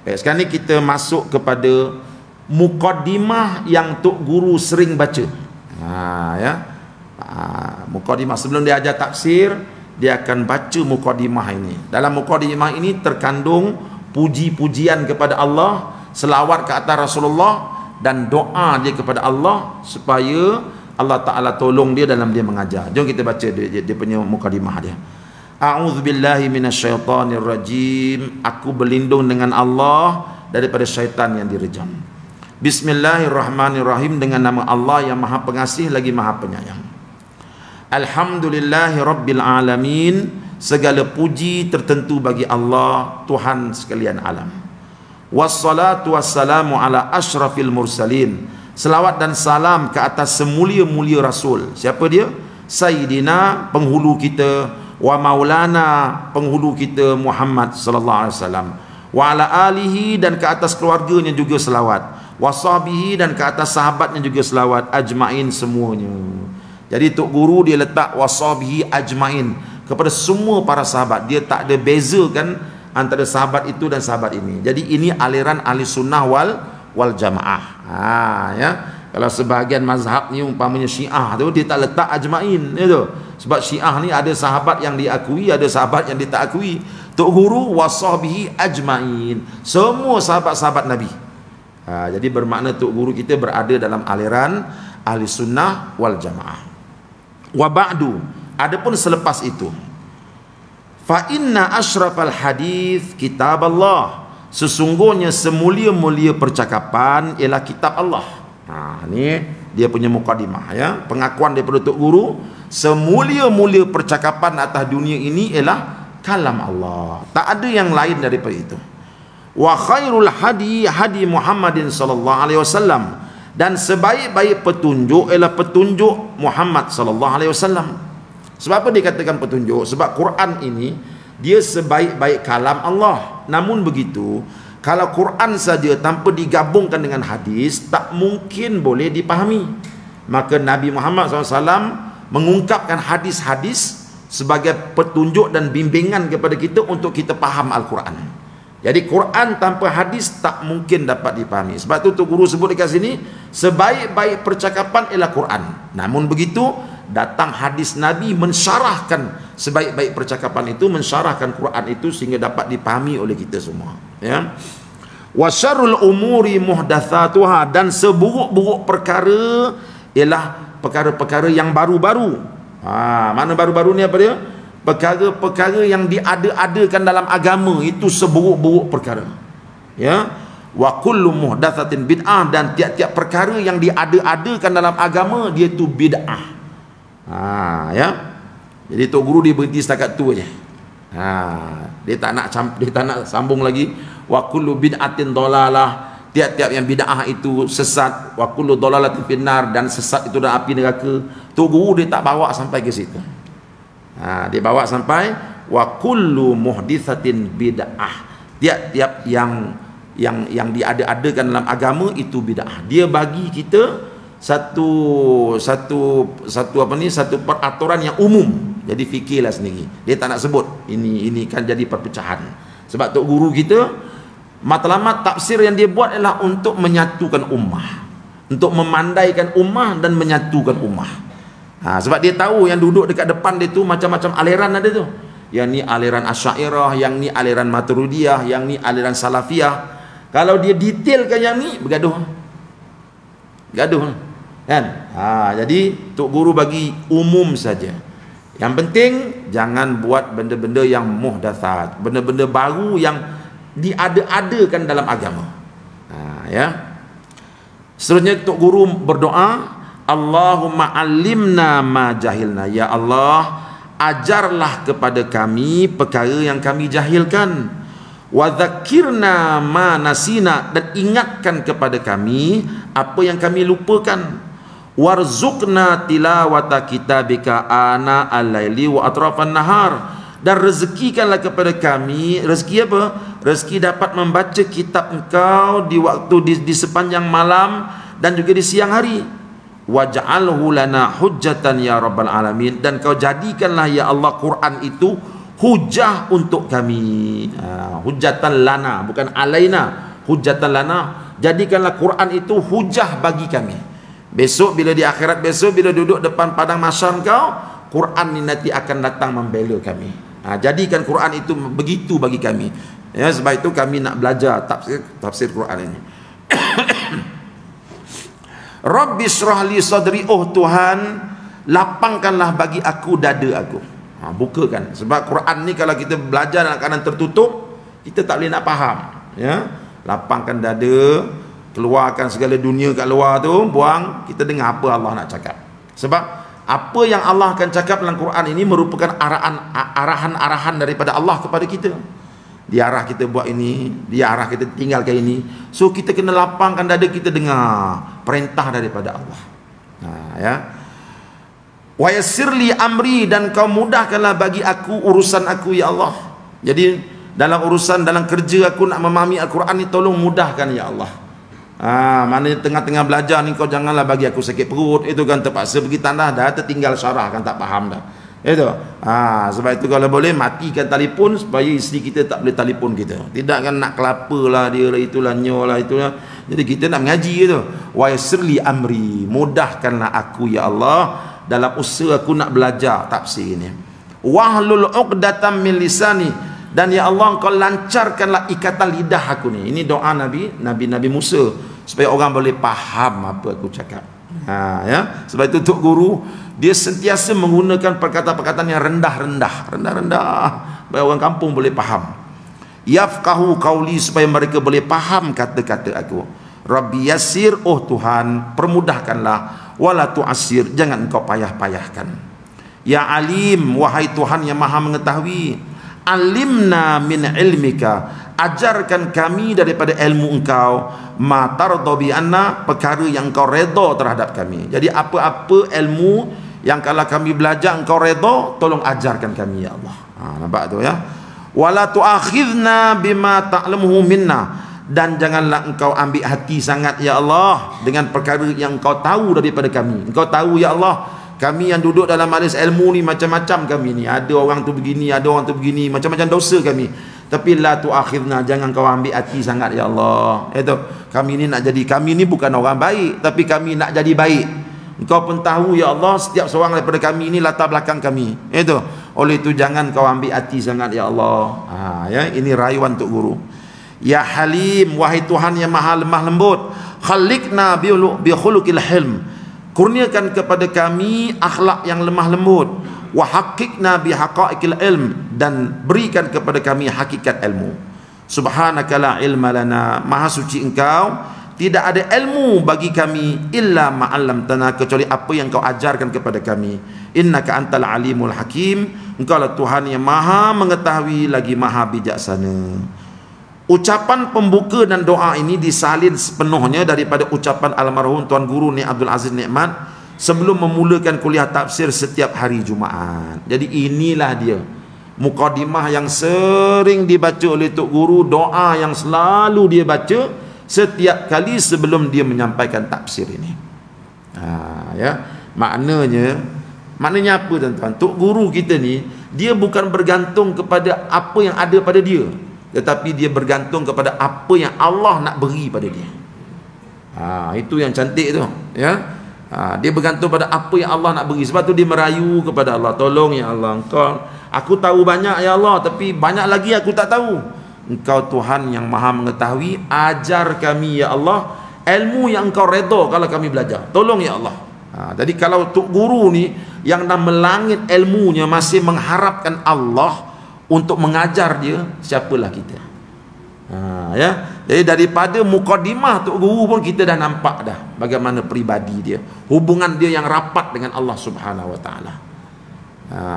Speaker 1: Baik, sekarang ni kita masuk kepada mukaddimah yang Tok Guru sering baca. Ya. Mukaddimah sebelum dia ajar tafsir, dia akan baca mukaddimah ini. Dalam mukaddimah ini terkandung puji-pujian kepada Allah, selawat ke atas Rasulullah, dan doa dia kepada Allah supaya Allah Ta'ala tolong dia dalam dia mengajar. Jom kita baca dia punya mukaddimah dia. A'udzubillahi minasyaitanirrajim. Aku berlindung dengan Allah daripada syaitan yang direjam. Bismillahirrahmanirrahim. Dengan nama Allah yang Maha Pengasih lagi Maha Penyayang. Alhamdulillahi Rabbil Alamin. Segala puji tertentu bagi Allah, Tuhan sekalian alam. Wassalatu wassalamu ala ashrafil mursalin. Selawat dan salam ke atas semulia-mulia Rasul. Siapa dia? Sayyidina, penghulu kita, wa maulana, penghulu kita, Muhammad sallallahu alaihi wasallam. Wa ala alihi, dan ke atas keluarganya juga selawat. Wa sahbihi, dan ke atas sahabatnya juga selawat. Ajmain, semuanya. Jadi Tok Guru dia letak washabihi ajmain kepada semua para sahabat. Dia tak ada bezakan antara sahabat itu dan sahabat ini. Jadi ini aliran ahli sunnah wal jamaah. Ya. Kalau sebahagian mazhab ni umpamanya Syiah tu, dia tak letak ajmain itu. Sebab Syiah ni ada sahabat yang diakui, ada sahabat yang dia tak akui. Tok Guru wasahbihi ajmain, semua sahabat-sahabat Nabi. Jadi bermakna Tok Guru kita berada dalam aliran Ahli Sunnah wal Jamaah. Wa ba'du, adapun selepas itu, fa inna asyrafal hadis kitab Allah, sesungguhnya semulia-mulia percakapan ialah kitab Allah. Ni dia punya mukadimah, ya, pengakuan daripada Tok Guru, semulia-mulia percakapan atas dunia ini ialah kalam Allah, tak ada yang lain daripada itu. Wa khairul hadi hadi Muhammadin sallallahu alaihi wasallam, dan sebaik-baik petunjuk ialah petunjuk Muhammad sallallahu alaihi wasallam. Sebab apa dikatakan petunjuk? Sebab Quran ini dia sebaik-baik kalam Allah. Namun begitu, kalau Quran saja tanpa digabungkan dengan hadis, tak mungkin boleh dipahami. Maka Nabi Muhammad SAW mengungkapkan hadis-hadis sebagai petunjuk dan bimbingan kepada kita untuk kita faham Al-Quran. Jadi Quran tanpa hadis tak mungkin dapat dipahami. Sebab tu Tok Guru sebut dekat sini, sebaik-baik percakapan ialah Quran. Namun begitu, datang hadis Nabi mensyarahkan sebaik-baik percakapan itu, mensyarahkan Quran itu sehingga dapat dipahami oleh kita semua, ya. Wa syarrul umuri muhdatsatuha, dan seburuk-buruk perkara ialah perkara-perkara yang baru-baru. Mana baru-baru ni apa dia? Perkara-perkara yang diada-adakan dalam agama, itu seburuk-buruk perkara, ya. Wa kullu muhdatsatin bid'ah, dan tiap-tiap perkara yang diada-adakan dalam agama dia tu bid'ah. Ya. Jadi Tok Guru dia berhenti setakat tu aja. Dia tak nak sambung lagi. Wa kullu bid'atin dalalah, tiap-tiap yang bid'ah itu sesat. Wa kullu dalalatin finnar, dan sesat itu dalam api neraka. Tok Guru dia tak bawa sampai ke situ. Dia bawa sampai wa kullu muhditsatin bid'ah, tiap-tiap yang diada-adakan dalam agama itu bid'ah. Dia bagi kita satu peraturan yang umum. Jadi fikirlah sendiri. Dia tak nak sebut ini kan jadi perpecahan. Sebab Tok Guru kita matlamat tafsir yang dia buat adalah untuk menyatukan ummah, untuk memandaikan ummah dan menyatukan ummah. Sebab dia tahu yang duduk dekat depan dia tu macam-macam aliran ada tu. Yang ni aliran Asy'ariyah, yang ni aliran Maturidiyah, yang ni aliran Salafiyah. Kalau dia detailkan yang ni, bergaduh kan. Jadi Tok Guru bagi umum saja. Yang penting jangan buat benda-benda yang muhdatsat, benda-benda baru yang diada-adakan dalam agama. Ya. Seterusnya Tok Guru berdoa, Allahumma alimna ma jahilna, ya Allah, ajarlah kepada kami perkara yang kami jahilkan. Wa dzakirna ma nasina, dan ingatkan kepada kami apa yang kami lupakan. Warzuqna tilawata kitabika ana al-laili wa atrafan nahar, dan rezekikanlah kepada kami, rezeki apa? Rezeki dapat membaca kitab Engkau di waktu di sepanjang malam dan juga di siang hari. Waj'alhu lana hujjatan ya rabbal alamin, dan Kau jadikanlah ya Allah Quran itu hujah untuk kami. Hujjatan lana, bukan alaina, hujjatan lana. Jadikanlah Quran itu hujah bagi kami. Besok bila di akhirat, besok bila duduk depan padang mahsyar Kau, Quran ini nanti akan datang membela kami. Jadikan Quran itu begitu bagi kami, ya. Sebab itu kami nak belajar tafsir Quran ini. Rabbi syrah li sadri, oh Tuhan, lapangkanlah bagi aku dada aku. Bukakan. Sebab Quran ni kalau kita belajar dalam keadaan tertutup, kita tak boleh nak faham, ya. Lapangkan dada, keluarkan segala dunia kat luar tu, buang, kita dengar apa Allah nak cakap. Sebab apa yang Allah akan cakap dalam Quran ini merupakan arahan-arahan daripada Allah kepada kita. Dia arah kita buat ini, dia arah kita tinggalkan ini. So kita kena lapangkan dada, kita dengar perintah daripada Allah. Ya. Wa yassirli amri, dan Kau mudahkanlah bagi aku urusan aku ya Allah. Jadi dalam urusan, dalam kerja aku nak memahami Al-Quran ni, tolong mudahkan ya Allah. Mana tengah-tengah belajar ni Kau janganlah bagi aku sakit perut, itu kan terpaksa pergi tandas dah, tertinggal syarah kan, tak faham dah. Itu. Sebab itu kalau boleh matikan telefon supaya isteri kita tak boleh telefon kita. Tidak kan nak kelapa lah dia lah, itulah nyolah itulah. Jadi kita nak mengaji tu. Wa yassirli amri, mudahkanlah aku ya Allah dalam usaha aku nak belajar tafsir ini. Wahlul 'uqdatam min lisani, dan ya Allah Engkau lancarkanlah ikatan lidah aku ni. Ini doa Nabi Musa supaya orang boleh faham apa aku cakap. Ya. Sebab itu Tok Guru dia sentiasa menggunakan perkataan-perkataan yang rendah-rendah supaya orang kampung boleh faham. Yafqahu qauli, supaya mereka boleh faham kata-kata aku. Rabbi yassir, oh Tuhan permudahkanlah, wala tu'assir, jangan Engkau payah-payahkan. Ya alim, wahai Tuhan yang maha mengetahui, alimna min ilmika, ajarkan kami daripada ilmu Engkau, ma tarda bi anna, perkara yang Engkau redha terhadap kami. Jadi apa-apa ilmu yang kalau kami belajar Engkau redha, tolong ajarkan kami ya Allah. Nampak tu ya. Wala tu'akhidna bima ta'lamuhu minna, dan janganlah Engkau ambil hati sangat ya Allah dengan perkara yang Engkau tahu daripada kami. Engkau tahu ya Allah, kami yang duduk dalam majlis ilmu ni macam-macam kami ni. Ada orang tu begini, ada orang tu begini, macam-macam dosa kami. Tapi la tu'akhidna, jangan Kau ambil hati sangat ya Allah. Itu kami ni nak jadi, kami ni bukan orang baik, tapi kami nak jadi baik. Engkau pun tahu ya Allah setiap seorang daripada kami ini latar belakang kami. Itu. Oleh itu jangan Kau ambil hati sangat ya Allah. Ya, ini rayuan Tok Guru. Ya Halim, wahai Tuhan yang maha lemah lembut, khaliqna bi khuluqil hilm, kurniakan kepada kami akhlak yang lemah lembut. Wa haqiqna bi haqaiqil ilm, dan berikan kepada kami hakikat ilmu. Subhanaka la ilma lana, maha suci Engkau, tidak ada ilmu bagi kami illa ma 'allamtana, kecuali apa yang Kau ajarkan kepada kami. Innaka antal alimul hakim, Engkau lah Tuhan yang maha mengetahui lagi maha bijaksana. Ucapan pembuka dan doa ini disalin sepenuhnya daripada ucapan almarhum Tuan Guru Ni Abdul Aziz Nikmat sebelum memulakan kuliah tafsir setiap hari Jumaat. Jadi inilah dia mukadimah yang sering dibaca oleh Tok Guru, doa yang selalu dia baca setiap kali sebelum dia menyampaikan tafsir ini. Ya, maknanya apa tuan-tuan? Tok Guru kita ni dia bukan bergantung kepada apa yang ada pada dia, tetapi dia bergantung kepada apa yang Allah nak beri pada dia. Itu yang cantik tu, ya. Dia bergantung pada apa yang Allah nak beri. Sebab tu dia merayu kepada Allah, tolong ya Allah, aku tahu banyak ya Allah, tapi banyak lagi aku tak tahu. Engkau Tuhan yang maha mengetahui, ajar kami ya Allah ilmu yang Engkau redha kalau kami belajar, tolong ya Allah. Jadi kalau Tok Guru ni yang dah melangit ilmunya masih mengharapkan Allah untuk mengajar dia, siapalah kita. Ya. Jadi daripada mukadimah Tok Guru pun kita dah nampak dah bagaimana peribadi dia, hubungan dia yang rapat dengan Allah Subhanahu Wa Taala.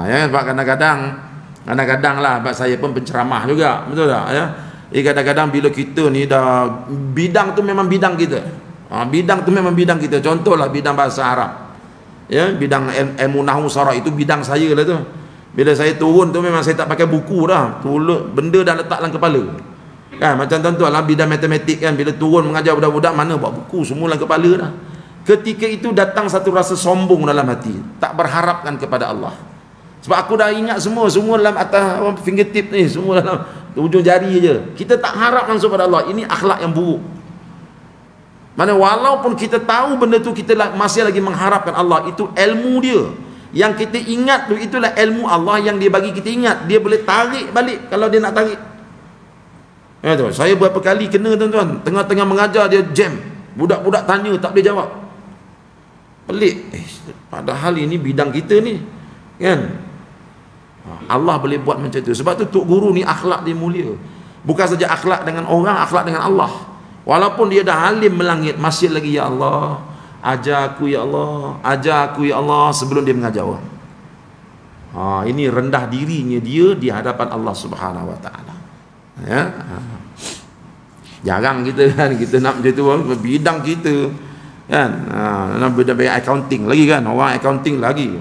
Speaker 1: Ya, sebab kadang-kadang lah, sebab saya pun penceramah juga, betul tak ya? Kadang-kadang bila kita ni dah bidang tu memang bidang kita. Bidang tu memang bidang kita. Contohlah bidang bahasa Arab. Ya, bidang ilmu nahwu saraf itu bidang saya lah tu. Bila saya turun tu memang saya tak pakai buku dah. Benda dah letak dalam kepala. Kan macam tuan-tuan lah bidang matematik kan, bila turun mengajar budak-budak mana buat buku semua dalam kepala dah. Ketika itu datang satu rasa sombong dalam hati, tak berharapkan kepada Allah. Sebab aku dah ingat semua dalam atas fingertip ni, semua dalam ujung jari je. Kita tak harap langsung pada Allah. Ini akhlak yang buruk. Mana walaupun kita tahu benda tu, kita masih lagi mengharapkan Allah. Itu ilmu dia. Yang kita ingat tu, itulah ilmu Allah yang dia bagi kita ingat. Dia boleh tarik balik kalau dia nak tarik. Ya, tu. Saya berapa kali kena tuan-tuan, tengah-tengah mengajar dia jam. Budak-budak tanya tak boleh jawab. Pelik. Padahal ini bidang kita ni. Kan? Allah boleh buat macam tu. Sebab tu Tok Guru ni akhlak dia mulia. Bukan saja akhlak dengan orang, akhlak dengan Allah. Walaupun dia dah alim melangit, masih lagi ya Allah, ajar aku ya Allah, ajar aku ya Allah, sebelum dia mengajar orang. Ini rendah dirinya dia di hadapan Allah Subhanahu Wa Taala. Ya. Jarang kita kan, kita nak macam tu bidang kita kan. Nak bidang accounting lagi kan, orang accounting lagi.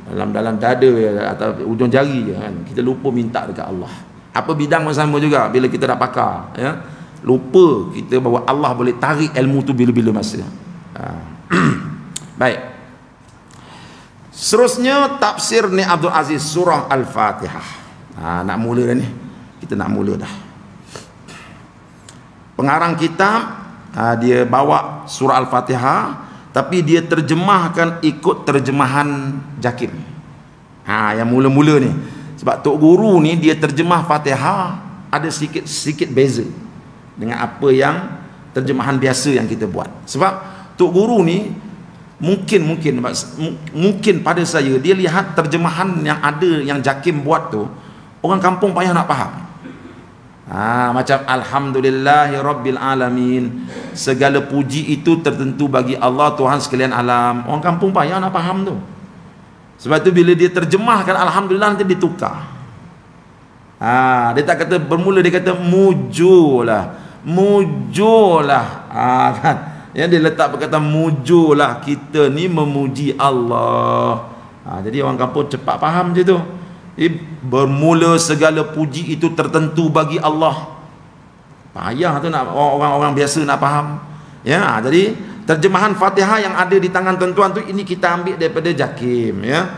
Speaker 1: Dalam dada atau ujung jari je kan, kita lupa minta dekat Allah. Apa bidang pun sama juga, bila kita dah pakar ya, lupa kita bahawa Allah boleh tarik ilmu tu bila-bila masa. Baik, Seterusnya tafsir ni Abdul Aziz surah Al-Fatihah. Nak mula dah ni. Kita nak mula dah. Pengarang kitab dia bawa surah Al-Fatihah, tapi dia terjemahkan ikut terjemahan Jakim. Yang mula-mula ni. Sebab Tok Guru ni dia terjemah Fatihah ada sikit beza dengan apa yang terjemahan biasa yang kita buat. Sebab Tok Guru ni mungkin pada saya dia lihat terjemahan yang ada yang Jakim buat tu, orang kampung payah nak faham. Macam Alhamdulillahi Rabbil Alamin, segala puji itu tertentu bagi Allah Tuhan sekalian alam. Orang kampung payah nak faham tu. Sebab tu bila dia terjemahkan Alhamdulillah nanti ditukar. Dia tak kata bermula, dia kata mujulah kan. Yang dia letak perkataan mujulah, kita ni memuji Allah. Jadi orang kampung cepat faham je tu. Bermula segala puji itu tertentu bagi Allah. Payah tu nak orang biasa nak faham. Ya, jadi terjemahan Fatihah yang ada di tangan tuan-tuan tu ini kita ambil daripada Jakim, ya.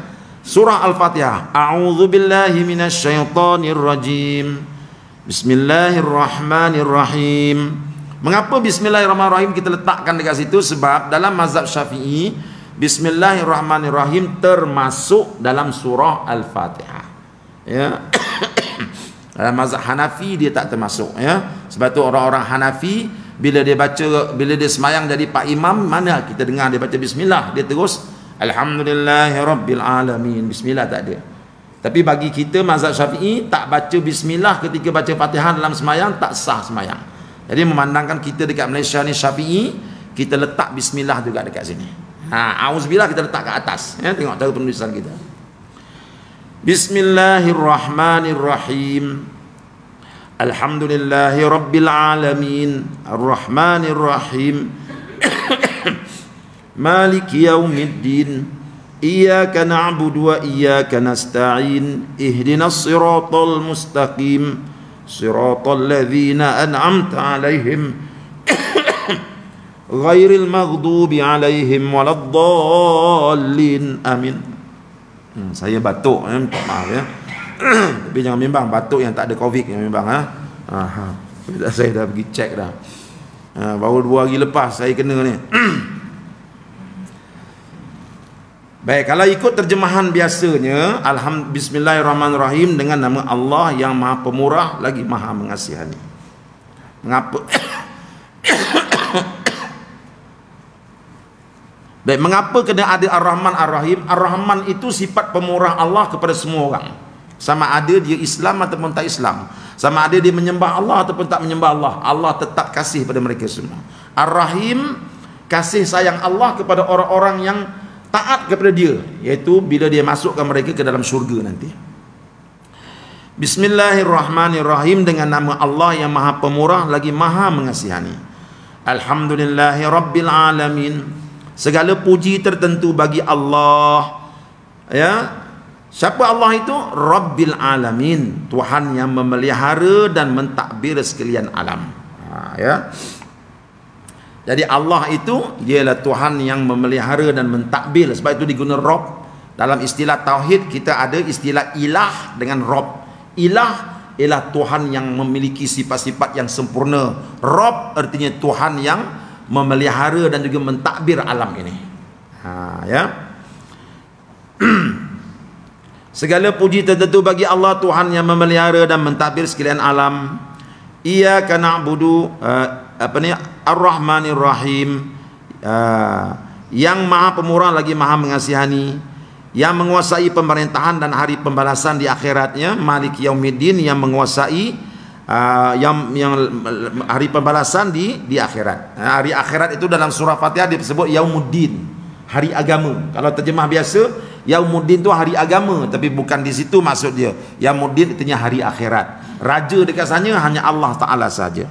Speaker 1: Surah Al-Fatihah. A'udzubillahi minasyaitonirrajim. Bismillahirrahmanirrahim. Mengapa Bismillahirrahmanirrahim kita letakkan dekat situ? Sebab dalam mazhab Syafi'i, Bismillahirrahmanirrahim termasuk dalam surah Al-Fatihah. Ya. Dalam mazhab Hanafi dia tak termasuk, ya. Sebab tu orang-orang Hanafi bila dia semayang jadi pak imam, mana kita dengar dia baca bismillah, dia terus Alhamdulillahirabbil alamin. Bismillah tak ada. Tapi bagi kita mazhab Syafi'i, tak baca bismillah ketika baca Fatihah dalam semayang tak sah semayang. Jadi memandangkan kita dekat Malaysia ni Syafi'i, kita letak bismillah juga dekat sini. Auzubillah kita letak kat atas, ya. Tengok cara penulisan kita. Bismillahirrahmanirrahim. Alhamdulillahi Rabbil Alamin Ar-Rahmanir-Rahim Maliki Yaumiddin Iyyaka na'budu wa iyyaka nasta'in Ihdinas siratal mustaqim Siratal ladzina an'amta 'alaihim Ghairil maghdubi 'alaihim waladdallin. Amin. Saya batuk, minta maaf, ya. Tapi jangan bimbang, batuk yang tak ada covid yang bimbang, saya dah pergi cek dah. Baru 2 hari lepas saya kena ni. Baik, kalau ikut terjemahan biasanya, Bismillahirrahmanirrahim dengan nama Allah yang Maha Pemurah lagi Maha Mengasihani. Mengapa? Baik, mengapa kena ada Ar-Rahman Ar-Rahim? Ar-Rahman itu sifat pemurah Allah kepada semua orang. Sama ada dia Islam ataupun tak Islam, sama ada dia menyembah Allah ataupun tak menyembah Allah, Allah tetap kasih pada mereka semua. Ar-Rahim, kasih sayang Allah kepada orang-orang yang taat kepada dia, iaitu bila dia masukkan mereka ke dalam syurga nanti. Bismillahirrahmanirrahim dengan nama Allah yang Maha Pemurah lagi Maha Mengasihani. Alhamdulillahi Rabbil Alamin. Segala puji tertentu bagi Allah, ya. Siapa Allah itu? Rabbil Alamin, Tuhan yang memelihara dan mentadbir sekalian alam. Ya. Jadi Allah itu dialah Tuhan yang memelihara dan mentadbir. Sebab itu diguna Rabb. Dalam istilah tauhid kita ada istilah ilah dengan Rabb. Ilah ialah Tuhan yang memiliki sifat-sifat yang sempurna. Rabb artinya Tuhan yang memelihara dan juga mentadbir alam ini. Ya. Segala puji tertentu bagi Allah, Tuhan yang memelihara dan mentadbir sekalian alam. Iyyaka na'budu Ar-Rahmanir Rahim, yang Maha Pemurah lagi Maha Mengasihani, yang menguasai pemerintahan dan hari pembalasan di akhiratnya. Maliki Yaumiddin, yang menguasai yang hari pembalasan di akhirat. Hari akhirat itu dalam surah Fatihah disebut Yaumuddin, hari agama. Kalau terjemah biasa Yaumuddin tu hari agama, tapi bukan di situ maksud dia. Yaumuddin artinya hari akhirat. Raja dekat sana hanya Allah Taala saja.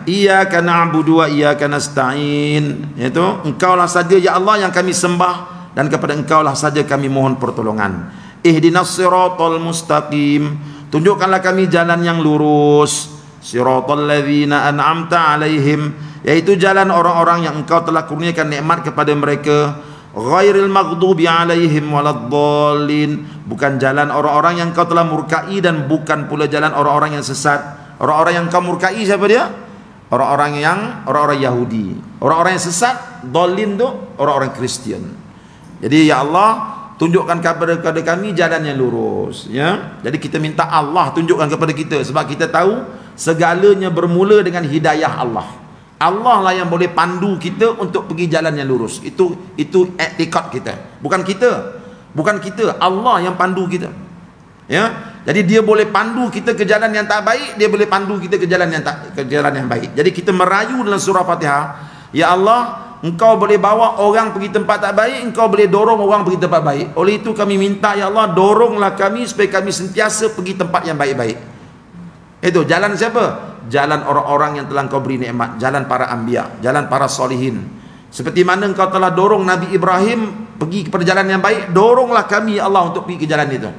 Speaker 1: Iyyaka na'budu wa iyyaka nasta'in, iaitu engkaulah saja ya Allah yang kami sembah dan kepada engkaulah saja kami mohon pertolongan. Ihdinas siratal mustaqim, tunjukkanlah kami jalan yang lurus. Siratal ladzina an'amta 'alaihim, yaitu jalan orang-orang yang engkau telah kurniakan nikmat kepada mereka. Ghairil maghdubi alaihim waladdallin, bukan jalan orang-orang yang kau telah murkai dan bukan pula jalan orang-orang yang sesat. Orang-orang yang kau murkai siapa dia? Orang-orang Yahudi. Orang-orang yang sesat, dallin tu orang-orang Kristian. Jadi ya Allah, tunjukkan kepada kami jalan yang lurus, ya. Jadi kita minta Allah tunjukkan kepada kita, sebab kita tahu segalanya bermula dengan hidayah Allah. Allah lah yang boleh pandu kita untuk pergi jalan yang lurus. Itu i'tikad kita. Bukan kita, Allah yang pandu kita. Ya. Jadi dia boleh pandu kita ke jalan yang tak baik, dia boleh pandu kita ke jalan yang baik. Jadi kita merayu dalam surah Fatihah, ya Allah, Engkau boleh bawa orang pergi tempat tak baik, Engkau boleh dorong orang pergi tempat baik. Oleh itu kami minta, ya Allah, doronglah kami supaya kami sentiasa pergi tempat yang baik-baik. Itu jalan siapa? Jalan orang-orang yang telah Engkau beri nikmat, jalan para anbiya, jalan para solihin. Seperti mana Engkau telah dorong Nabi Ibrahim pergi kepada jalan yang baik, doronglah kami, ya Allah, untuk pergi ke jalan itu.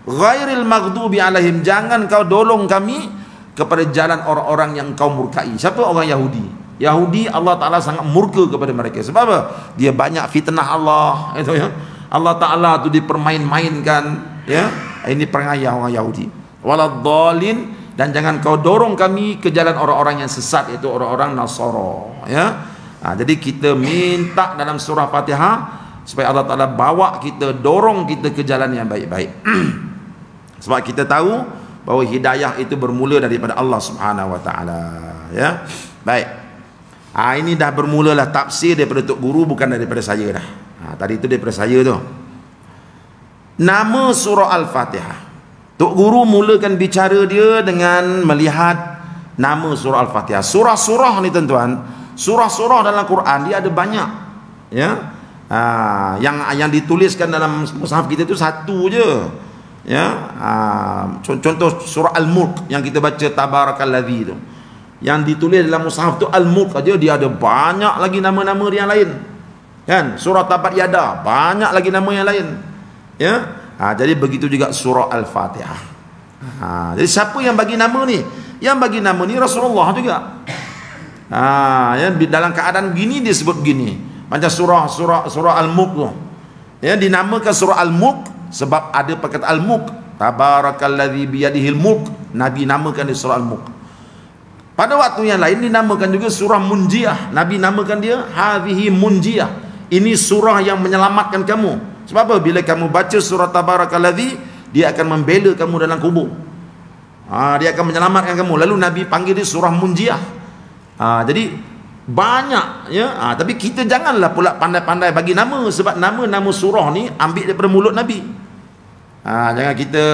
Speaker 1: Ghairil maghdubi alaihim, jangan Engkau dorong kami kepada jalan orang-orang yang Engkau murkai. Siapa? Orang Yahudi. Yahudi, Allah Ta'ala sangat murka kepada mereka. Sebab apa? Dia banyak fitnah Allah, itu ya. Allah Ta'ala tu dipermain-mainkan, ya. Ini perangai orang Yahudi. Waladdallin, dan jangan kau dorong kami ke jalan orang-orang yang sesat, iaitu orang-orang Nasara, ya. Jadi kita minta dalam surah Fatihah supaya Allah Ta'ala bawa kita, dorong kita ke jalan yang baik-baik. Sebab kita tahu bahawa hidayah itu bermula daripada Allah Subhanahu Wa Ta'ala, ya. Baik. Ini dah bermulalah tafsir daripada Tok Guru, bukan daripada saya dah. Tadi itu daripada saya tu. Nama surah Al-Fatihah, Tok Guru mulakan bicara dia dengan melihat nama surah Al-Fatihah. Surah-surah ni tuan-tuan, surah-surah dalam Quran dia ada banyak, ya. Yang dituliskan dalam mushaf kita tu satu je, ya. Contoh surah Al-Mulk yang kita baca tabarakalladzi tu, yang ditulis dalam mushaf tu Al-Mulk aja, dia ada banyak lagi nama-nama yang lain, kan. Surah Tabat Yada banyak lagi nama yang lain, ya. Jadi begitu juga surah Al-Fatihah. Jadi siapa yang bagi nama ni? Yang bagi nama ni Rasulullah juga. Ya, dalam keadaan begini dia sebut begini. Macam surah Al-Mulk tu, ya, dinamakan surah Al-Mulk sebab ada perkataan Al-Mulk, tabarakalladzi biyadihil mulk. Nabi namakan dia surah Al-Mulk. Pada waktu yang lain dinamakan juga surah Munjiah. Nabi namakan dia hadhihi munjiah. Ini surah yang menyelamatkan kamu. Sebab apa? Bila kamu baca surah tabarakalladzi, dia akan membela kamu dalam kubur. Dia akan menyelamatkan kamu. Lalu Nabi panggil dia surah Munjiah. Jadi banyak, ya. Tapi kita janganlah pula pandai-pandai bagi nama, sebab nama-nama surah ni ambil daripada mulut Nabi. Jangan kita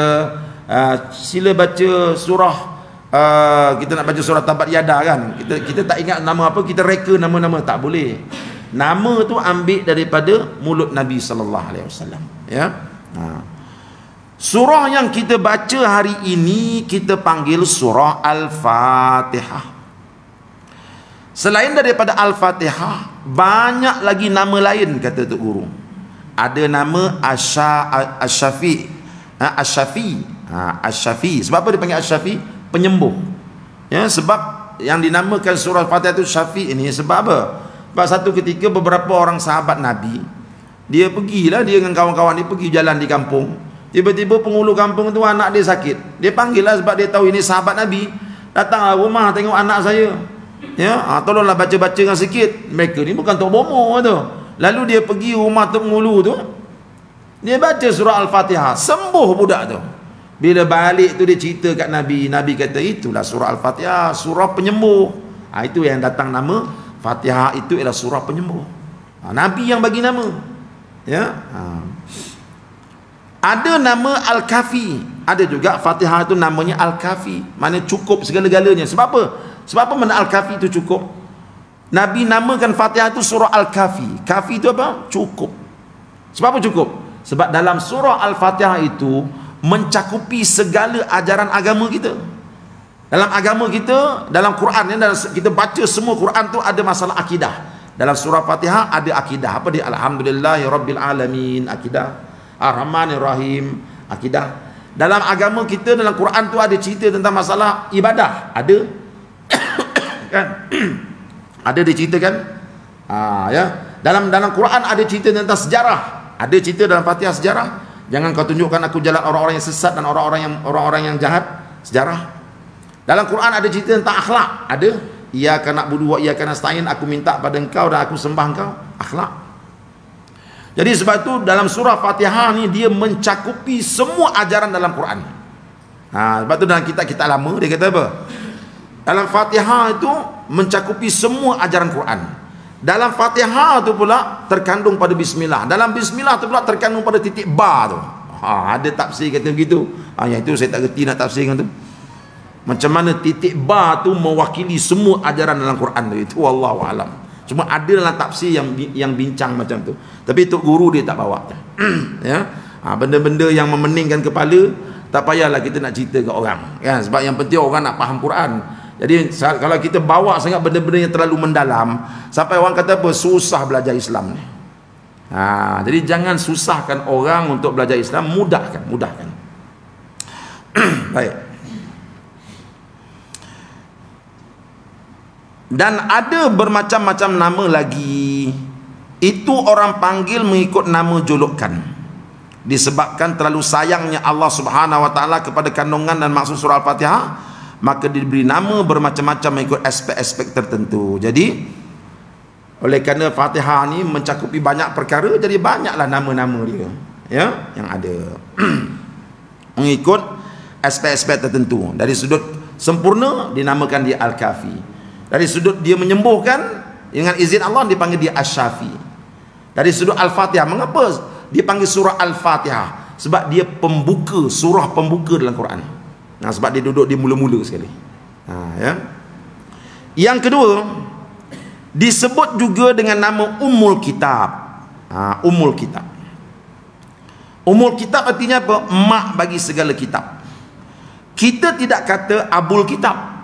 Speaker 1: sila baca surah, kita nak baca surah Tabat Yada kan, kita tak ingat nama apa, kita reka nama-nama. Tak boleh. Nama tu ambil daripada mulut Nabi sallallahu alaihi wasallam, ya. Surah yang kita baca hari ini kita panggil surah Al-Fatihah. Selain daripada Al-Fatihah, banyak lagi nama lain, kata Tok Guru. Ada nama Asy-Syafi'. Asy-Syafi'. Sebab apa dia panggil Asy-Syafi'? Penyembuh. Ya, sebab yang dinamakan surah Al-Fatihah itu Syafi' ini sebab apa? Sebab satu ketika beberapa orang sahabat Nabi, dia pergilah, dia dengan kawan-kawan dia pergi jalan di kampung. Tiba-tiba penghulu kampung tu anak dia sakit. Dia panggil lah sebab dia tahu ini sahabat Nabi. Datanglah rumah tengok anak saya. Ya, tolonglah baca-baca dengan sikit. Mereka ni bukan tok bomo tu. Lalu dia pergi rumah tok penghulu tu. Dia baca surah Al-Fatihah, sembuh budak tu. Bila balik tu dia cerita kat Nabi. Nabi kata itulah surah Al-Fatihah, surah penyembuh. Itu yang datang nama Fatihah, itu ialah surah penyembuh. Nabi yang bagi nama. Ya. Ada nama Al-Kafi. Ada juga Fatihah itu namanya Al-Kafi. Maknanya cukup segala-galanya. Sebab apa? Sebab apa mana Al-Kafi itu cukup? Nabi namakan Fatihah itu surah Al-Kafi. Kafi itu apa? Cukup. Sebab apa cukup? Sebab dalam surah Al-Fatihah itu mencakupi segala ajaran agama kita. Dalam agama kita, dalam Quran, kita baca semua Quran tu ada masalah akidah. Dalam surah Fatihah ada akidah. Apa dia? Alhamdulillahirabbil alamin, akidah. Ar-Rahmanir Rahim, akidah. Dalam agama kita, dalam Quran tu ada cerita tentang masalah ibadah. Ada kan? Ada diceritakan. Ya. Dalam Quran ada cerita tentang sejarah. Ada cerita dalam Fatihah sejarah. Jangan kau tunjukkan aku jalan orang-orang yang sesat dan orang-orang yang jahat. Sejarah. Dalam Quran ada cerita tentang akhlak. Ada. Iyyaka na'budu wa iyyaka nasta'in. Aku minta pada engkau dan aku sembah engkau. Akhlak. Jadi sebab itu dalam surah Fatihah ni dia mencakupi semua ajaran dalam Quran. Sebab tu dalam kitab-kitab lama dia kata apa? Dalam Fatihah itu mencakupi semua ajaran Quran. Dalam Fatihah tu pula terkandung pada bismillah. Dalam bismillah tu pula terkandung pada titik ba tu. Ada tafsir kata begitu. Yang itu saya tak reti nak tafsirkan tu. Macam mana titik ba tu mewakili semua ajaran dalam Quran tu. Itu wallahu alam. Cuma ada dalam tafsir yang bincang macam tu. Tapi tok guru dia tak bawa. Ya. Benda-benda yang memeningkan kepala tak payahlah kita nak cerita ke orang. Kan? Sebab yang penting orang nak faham Quran. Jadi kalau kita bawa sangat benda-benda yang terlalu mendalam, sampai orang kata apa, susah belajar Islam ni. Jadi jangan susahkan orang untuk belajar Islam, mudahkan. Baik. Dan ada bermacam-macam nama lagi. Itu orang panggil mengikut nama julukan. Disebabkan terlalu sayangnya Allah Subhanahu wa taala kepada kandungan dan maksud surah Al-Fatihah, maka diberi nama bermacam-macam mengikut aspek-aspek tertentu. Jadi oleh kerana Fatihah ni mencakupi banyak perkara, jadi banyaklah nama-nama dia, ya, yang ada. Mengikut aspek-aspek tertentu. Dari sudut sempurna dinamakan dia Al-Kafi. Dari sudut dia menyembuhkan, dengan izin Allah dipanggil dia Asy-Syafi. Dari sudut Al-Fatihah, mengapa dipanggil surah Al-Fatihah? Sebab dia pembuka, surah pembuka dalam Quran. Sebab dia duduk di mula-mula sekali. Ya. Yang kedua, disebut juga dengan nama Ummul Kitab. Ummul Kitab. Ummul Kitab artinya apa? Mak bagi segala kitab. Kita tidak kata Abul Kitab.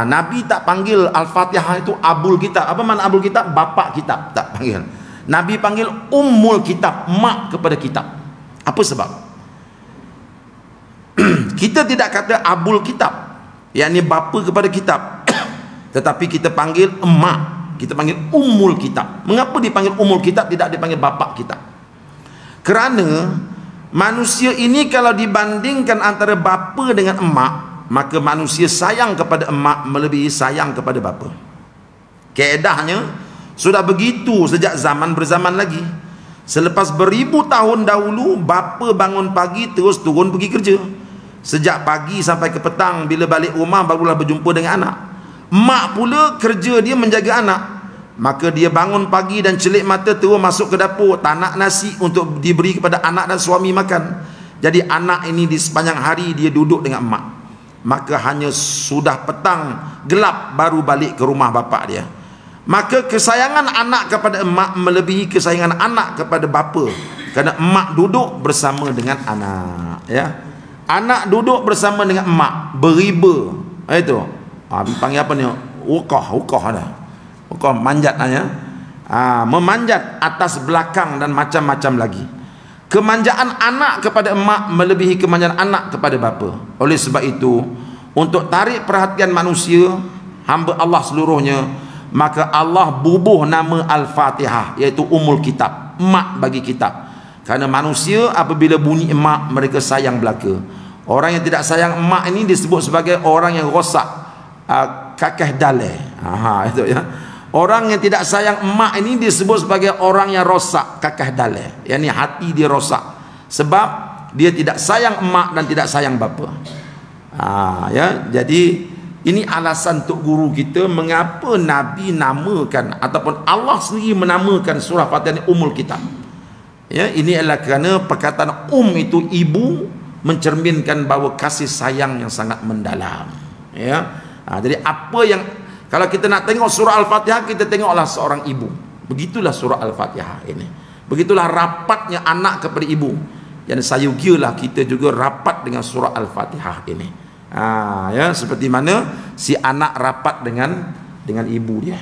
Speaker 1: Nabi tak panggil Al-Fatihah itu Abul Kitab. Apa makna Abul Kitab? Bapa kitab. Tak panggil. Nabi panggil Ummul Kitab, mak kepada kitab. Apa sebab? Kita tidak kata Abul Kitab, yakni bapa kepada kitab. Tetapi kita panggil emak, kita panggil Ummul Kitab. Mengapa dipanggil Ummul Kitab, tidak dipanggil bapa kitab? Kerana manusia ini kalau dibandingkan antara bapa dengan emak, maka manusia sayang kepada emak melebihi sayang kepada bapa. Kaedahnya sudah begitu sejak zaman berzaman lagi. Selepas beribu tahun dahulu, bapa bangun pagi terus turun pergi kerja. Sejak pagi sampai ke petang, bila balik rumah barulah berjumpa dengan anak. Mak pula kerja dia menjaga anak. Maka dia bangun pagi dan celik mata terus masuk ke dapur, tak nak nasi untuk diberi kepada anak dan suami makan. Jadi anak ini di sepanjang hari dia duduk dengan mak. Maka hanya sudah petang gelap baru balik ke rumah bapa dia. Maka kesayangan anak kepada emak melebihi kesayangan anak kepada bapa, kerana emak duduk bersama dengan anak, ya. Anak duduk bersama dengan emak beriba. Itu panggil apa ni? Wukah dah. Wukah manjat ya. Memanjat atas belakang dan macam-macam lagi. Kemanjaan anak kepada emak melebihi kemanjaan anak kepada bapa. Oleh sebab itu, untuk tarik perhatian manusia, hamba Allah seluruhnya, maka Allah bubuh nama Al-Fatihah, iaitu Ummul Kitab, emak bagi kitab. Kerana manusia apabila bunyi emak, mereka sayang belaka. Orang yang tidak sayang emak ini disebut sebagai orang yang rosak, kakeh daleh. Itu ya. Orang yang tidak sayang emak ini disebut sebagai orang yang rosak, kakeh daleh. Yakni hati dia rosak. Sebab dia tidak sayang emak dan tidak sayang bapa. Ya, jadi ini alasan untuk guru kita mengapa Nabi namakan ataupun Allah sendiri menamakan surah Fatihah ini Ummul Kitab. Ya, ini adalah kerana perkataan itu ibu, mencerminkan bahawa kasih sayang yang sangat mendalam. Ya. Jadi apa yang, kalau kita nak tengok surah Al-Fatihah, kita tengoklah seorang ibu. Begitulah surah Al-Fatihah ini. Begitulah rapatnya anak kepada ibu. Yang sayugialah kita juga rapat dengan surah Al-Fatihah ini. Ya, seperti mana si anak rapat dengan ibu dia.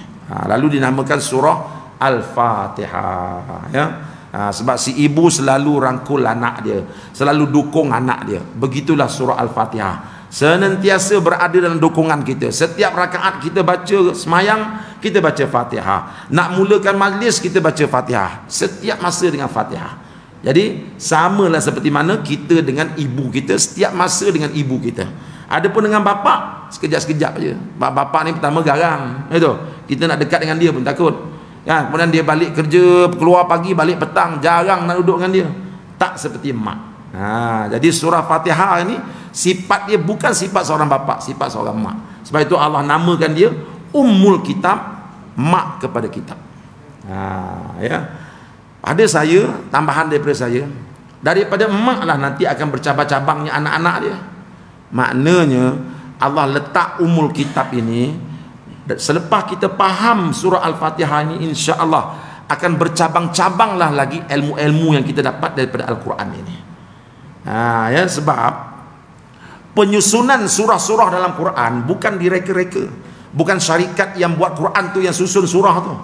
Speaker 1: Lalu dinamakan surah Al-Fatihah. Ya. Sebab si ibu selalu rangkul anak dia, selalu dukung anak dia. Begitulah surah Al-Fatihah, senantiasa berada dalam dukungan kita. Setiap rakaat kita baca semayang, kita baca Fatihah. Nak mulakan majlis, kita baca Fatihah. Setiap masa dengan Fatihah. Jadi samalah seperti mana kita dengan ibu kita, setiap masa dengan ibu kita. Adapun dengan bapa, sekejap-sekejap je. Bapa ni pertama garang, itu. Kita nak dekat dengan dia pun takut. Kan? Kemudian dia balik kerja, keluar pagi, balik petang, jarang nak duduk dengan dia. Tak seperti mak. Jadi surah Fatihah ini sifat dia bukan sifat seorang bapa, sifat seorang mak. Sebab itu Allah namakan dia Ummul Kitab, mak kepada kitab. Ya. Ada saya, tambahan daripada saya, daripada emak lah nanti akan bercabang-cabangnya anak-anak dia. Maknanya Allah letak Ummul Kitab ini, selepas kita faham surah Al-Fatihah ini, insya-Allah akan bercabang-cabanglah lagi ilmu-ilmu yang kita dapat daripada Al-Quran ini. Ya, sebab penyusunan surah-surah dalam Quran bukan direka-reka, bukan syarikat yang buat Quran tu yang susun surah tu.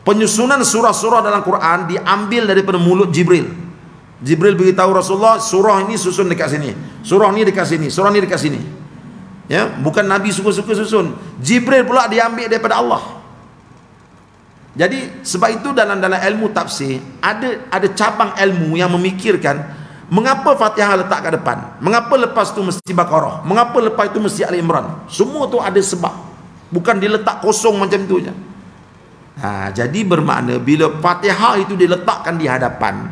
Speaker 1: Penyusunan surah-surah dalam Quran diambil daripada mulut Jibril. Jibril beritahu Rasulullah, surah ini susun dekat sini, surah ni dekat sini, surah ni dekat sini. Ya, bukan Nabi suka-suka susun. Jibril pula diambil daripada Allah. Jadi sebab itu dalam ilmu tafsir ada cabang ilmu yang memikirkan mengapa Fatihah letak kat depan, mengapa lepas tu mesti Baqarah, mengapa lepas itu mesti Ali Imran. Semua tu ada sebab, bukan diletak kosong macam tu je. Jadi bermakna bila Fatihah itu diletakkan di hadapan,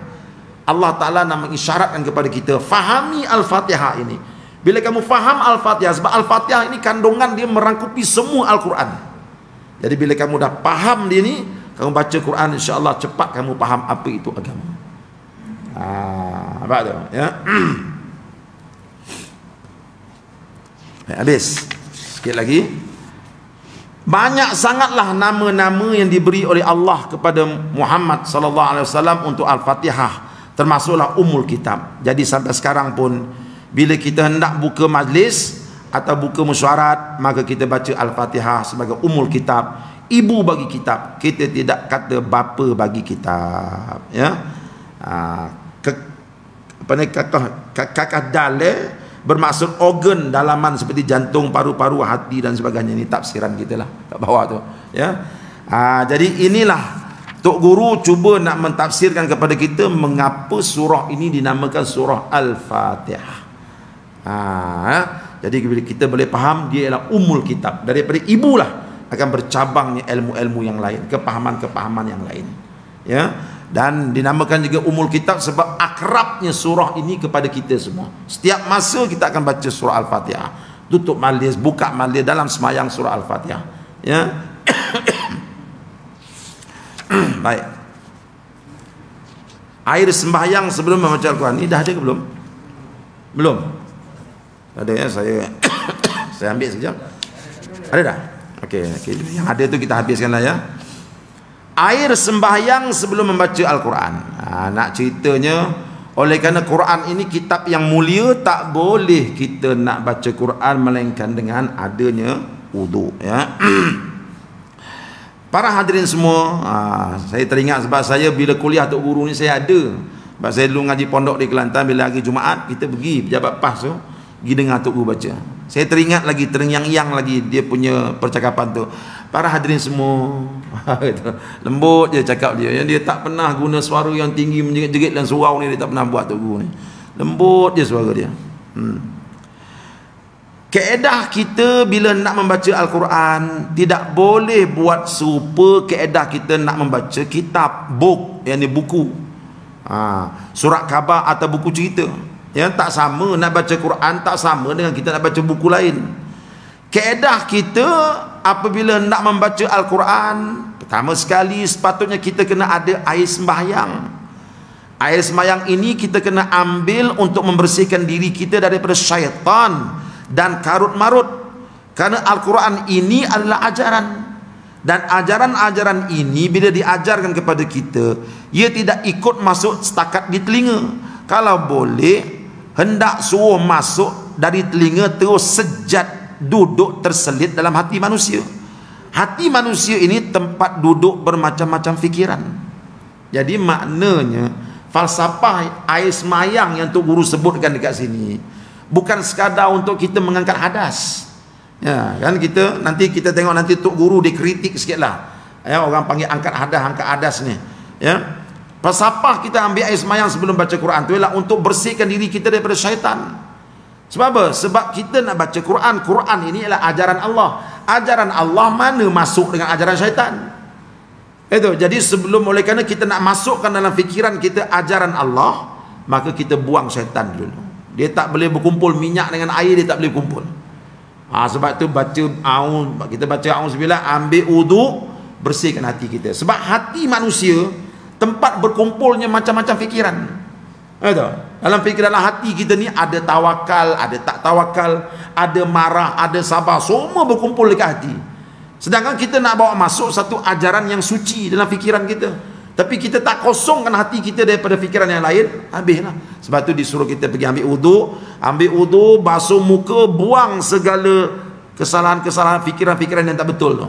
Speaker 1: Allah Ta'ala nak mengisyaratkan kepada kita, fahami Al-Fatihah ini. Bila kamu faham Al-Fatihah, sebab Al-Fatihah ini kandungan dia merangkupi semua Al-Quran. Jadi bila kamu dah faham dia ni, kamu baca Quran, insya-Allah cepat kamu faham apa itu agama. Apa tu? Ya. Habis. Sikit lagi. Banyak sangatlah nama-nama yang diberi oleh Allah kepada Muhammad sallallahu alaihi wasallam untuk Al-Fatihah, termasuklah Ummul Kitab. Jadi sampai sekarang pun bila kita hendak buka majlis atau buka mesyuarat, maka kita baca Al-Fatihah sebagai Ummul Kitab, ibu bagi kitab. Kita tidak kata bapa bagi kitab, ya. Kakak dal bermaksud organ dalaman seperti jantung, paru-paru, hati dan sebagainya. Ini tafsiran kita lah kat bawah tu, ya. Jadi inilah Tok Guru cuba nak mentafsirkan kepada kita mengapa surah ini dinamakan surah Al-Fatihah. Jadi kita boleh faham dia ialah Ummul Kitab. Daripada ibulah akan bercabangnya ilmu-ilmu yang lain, kepahaman-kepahaman yang lain, ya. Dan dinamakan juga Ummul Kitab sebab akrabnya surah ini kepada kita semua. Setiap masa kita akan baca surah Al-Fatihah. Tutup majlis, buka majlis, dalam semayang surah Al-Fatihah, ya. Baik. Air sembahyang sebelum membaca Al-Quran ini dah ada ke belum? Belum. Ada, ya. Saya ambil sekejap. Ada dah? Okey, yang ada tu kita habiskanlah, ya. Air sembahyang sebelum membaca Al-Quran. Nak ceritanya, oleh kerana Quran ini kitab yang mulia, tak boleh kita nak baca Quran melainkan dengan adanya wudu, ya. Para hadirin semua, saya teringat sebab saya bila kuliah Tok Guru ni saya ada. Sebab saya dulu ngaji pondok di Kelantan, bila hari Jumaat kita pergi pejabat PAS tu, pergi dengar Tok Guru baca. Saya teringat lagi, terngiang-ngiang lagi dia punya percakapan tu. Para hadirin semua, lembut je cakap dia. Yang dia tak pernah guna suara yang tinggi menjerit-jerit dan surau ni, dia tak pernah buat Tok Guru ni. Lembut je suara dia. Kaedah kita bila nak membaca Al-Quran tidak boleh buat serupa kaedah kita nak membaca kitab, book, yang ni buku, surat khabar atau buku cerita. Yang tak sama. Nak baca Quran tak sama dengan kita nak baca buku lain. Kaedah kita apabila nak membaca Al-Quran, pertama sekali sepatutnya kita kena ada air sembahyang. Air sembahyang ini kita kena ambil untuk membersihkan diri kita daripada syaitan dan karut-marut. Karena Al-Quran ini adalah ajaran, dan ajaran-ajaran ini bila diajarkan kepada kita, ia tidak ikut masuk setakat di telinga. Kalau boleh, hendak suruh masuk dari telinga terus sejat duduk terselit dalam hati manusia. Hati manusia ini tempat duduk bermacam-macam fikiran. Jadi maknanya falsafah air semayang yang Tok Guru sebutkan dekat sini bukan sekadar untuk kita mengangkat hadas. Ya, kan nanti kita tengok nanti Tok Guru dikritik sikitlah. Ya, orang panggil angkat hadas ni. Ya. Pasapah kita ambil air semayang sebelum baca Quran tu ialah untuk bersihkan diri kita daripada syaitan. Sebab apa? Sebab kita nak baca Quran. Quran ini ialah ajaran Allah. Ajaran Allah mana masuk dengan ajaran syaitan? Itu. Jadi sebelum oleh kerana kita nak masukkan dalam fikiran kita ajaran Allah, maka kita buang syaitan dulu. Dia tak boleh berkumpul, minyak dengan air dia tak boleh kumpul. Sebab tu kita baca auzubillah, ambil wudu, bersihkan hati kita. Sebab hati manusia tempat berkumpulnya macam-macam fikiran. Itu. Dalam fikiran hati kita ni ada tawakal, ada tak tawakal, ada marah, ada sabar, semua berkumpul dekat hati. Sedangkan kita nak bawa masuk satu ajaran yang suci dalam fikiran kita, tapi kita tak kosongkan hati kita daripada fikiran yang lain, habislah. Sebab tu disuruh kita pergi ambil wudu, basuh muka, buang segala kesalahan-kesalahan fikiran-fikiran yang tak betul tu.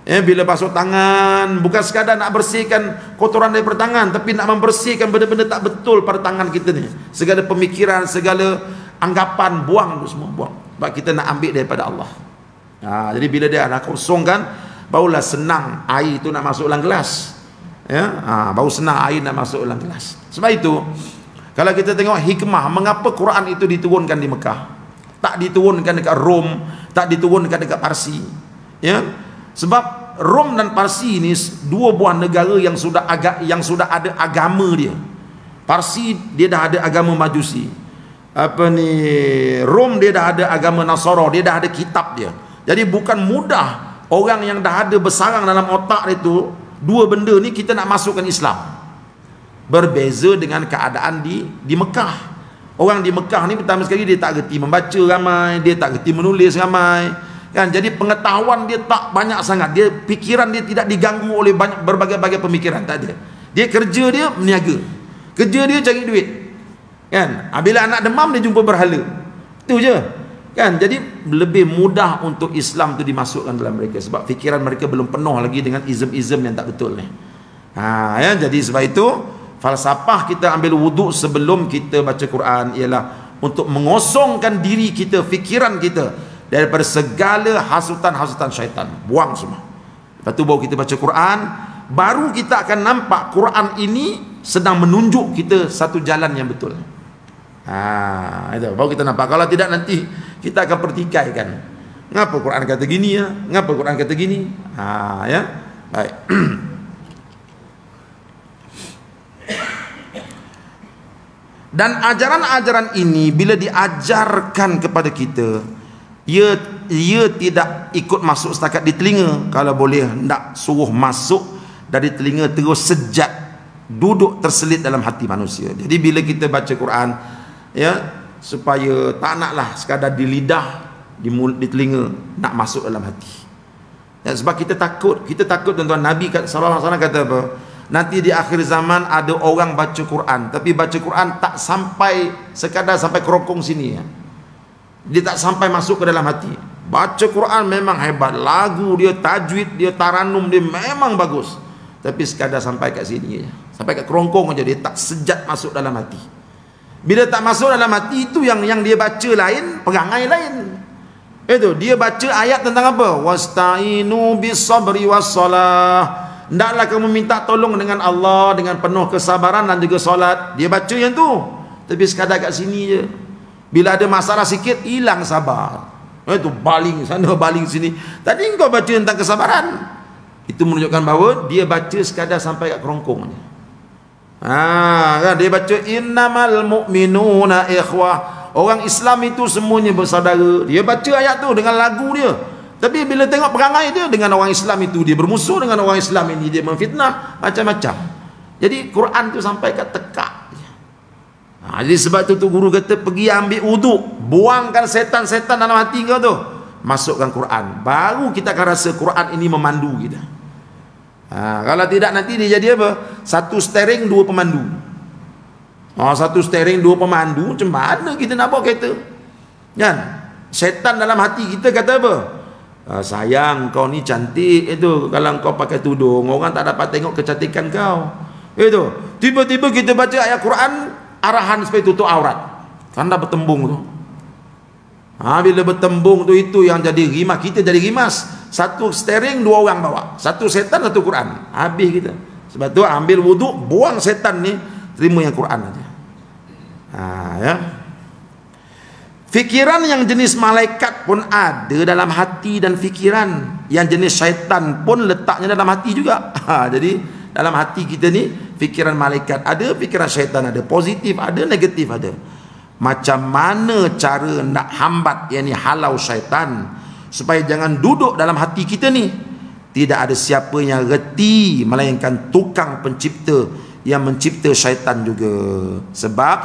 Speaker 1: Bila basuh tangan, bukan sekadar nak bersihkan kotoran daripada tangan, tapi nak membersihkan benda-benda tak betul pada tangan kita ni. Segala pemikiran, segala anggapan, buang tu semua, buang. Sebab kita nak ambil daripada Allah. Jadi bila dia nak kosongkan, barulah senang air tu nak masuk dalam gelas. Baru senang air nak masuk dalam gelas. Sebab itu, kalau kita tengok hikmah mengapa Quran itu diturunkan di Mekah, tak diturunkan dekat Rom, tak diturunkan dekat Parsi. Sebab Rom dan Parsi ini dua buah negara yang sudah ada agama dia. Parsi dia dah ada agama Majusi. Rom dia dah ada agama Nasara, dia dah ada kitab dia. Jadi bukan mudah orang yang dah ada bersarang dalam otak itu dua benda ni kita nak masukkan Islam. Berbeza dengan keadaan di Mekah. Orang di Mekah ni pertama sekali dia tak reti membaca ramai, dia tak reti menulis ramai. Kan, jadi pengetahuan dia tak banyak sangat. Pikiran dia tidak diganggu oleh berbagai-bagai pemikiran, tak ada. Dia kerja dia meniaga. Kerja dia cari duit. Kan? Bila anak demam dia jumpa berhala. Itu je. Kan? Jadi lebih mudah untuk Islam tu dimasukkan dalam mereka sebab fikiran mereka belum penuh lagi dengan izm-izm yang tak betul ni. Jadi sebab itu falsafah kita ambil wuduk sebelum kita baca Quran ialah untuk mengosongkan diri kita, fikiran kita daripada segala hasutan-hasutan syaitan. Buang semua. Lepas tu baru kita baca Quran, baru kita akan nampak Quran ini sedang menunjuk kita satu jalan yang betul. Itu baru kita nampak. Kalau tidak nanti kita akan pertikaikan. Ngapa Quran kata gini ya? Ngapa Quran kata gini? Ya. Baik. Dan ajaran-ajaran ini bila diajarkan kepada kita, ia tidak ikut masuk setakat di telinga. Kalau boleh nak suruh masuk dari telinga terus sejak duduk terselit dalam hati manusia. Jadi bila kita baca Quran, ya, supaya tak naklah sekadar di lidah, di mulut, di telinga, nak masuk dalam hati. Ya, sebab kita takut tuan-tuan. Nabi sallallahu alaihi wasallam kata apa? Nanti di akhir zaman ada orang baca Quran, tapi baca Quran tak sampai sekadar sampai kerongkong sini ya. Dia tak sampai masuk ke dalam hati. Baca Quran memang hebat, lagu dia, tajwid dia, taranum dia memang bagus, tapi sekadar sampai kat sini ya. Sampai kat kerongkong aja, dia tak sejat masuk dalam hati. Bila tak masuk dalam hati itu yang dia baca lain, perangai lain. Itu dia baca ayat tentang apa? Wasta'inu bis-sabri was-salah. Hendaklah kamu minta tolong dengan Allah dengan penuh kesabaran dan juga solat. Dia baca yang tu, tapi sekadar kat sini je. Bila ada masalah sikit, hilang sabar. Itu baling sana, baling sini. Tadi engkau baca tentang kesabaran. Itu menunjukkan bahawa dia baca sekadar sampai kat kerongkong je. Kan dia baca innamal mu'minuna ikhwah. Orang Islam itu semuanya bersaudara. Dia baca ayat tu dengan lagu dia. Tapi bila tengok perangai dia dengan orang Islam itu, dia bermusuh dengan orang Islam ini, dia memfitnah macam-macam. Jadi Quran tu sampai kat tekak. Jadi sebab tu guru kata pergi ambil wuduk, buangkan setan-setan dalam hati kau tu, masukkan Quran, baru kita akan rasa Quran ini memandu kita. Kalau tidak nanti dia jadi apa? Satu steering dua pemandu. Satu steering dua pemandu, macam mana kita nak bawa kereta? Kan? Setan dalam hati kita kata apa? Sayang, kau ni cantik itu. Kalau kau pakai tudung, orang tak dapat tengok kecantikan kau. Itu. Tiba-tiba kita baca ayat Quran, arahan supaya tutup aurat. Tanda bertembung tu. Bila bertembung tu, itu yang jadi rimas. Kita jadi rimas. Satu steering, 2 orang bawa. Satu setan, satu Quran. Habis kita. Sebab tu ambil wuduk, buang setan ni, terima yang Quran aja. Ya. Fikiran yang jenis malaikat pun ada dalam hati dan fikiran. Yang jenis syaitan pun letaknya dalam hati juga. Jadi dalam hati kita ni, fikiran malaikat ada, fikiran syaitan ada. Positif ada, negatif ada. Macam mana cara nak hambat, yakni halau syaitan, supaya jangan duduk dalam hati kita ni? Tidak ada siapa yang reti melainkan tukang pencipta yang mencipta syaitan juga. Sebab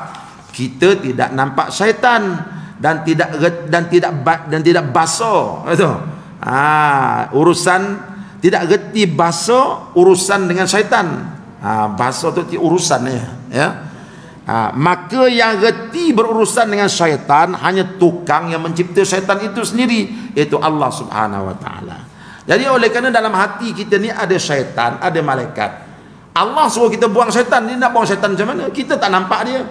Speaker 1: kita tidak nampak syaitan dan tidak basuh. Urusan tidak reti basuh urusan dengan syaitan. Basuh tu urusan ya. Maka yang reti berurusan dengan syaitan hanya tukang yang mencipta syaitan itu sendiri, iaitu Allah Subhanahu wa taala. Jadi oleh kerana dalam hati kita ni ada syaitan, ada malaikat. Allah suruh kita buang syaitan, dia nak buang syaitan macam mana? Kita tak nampak dia.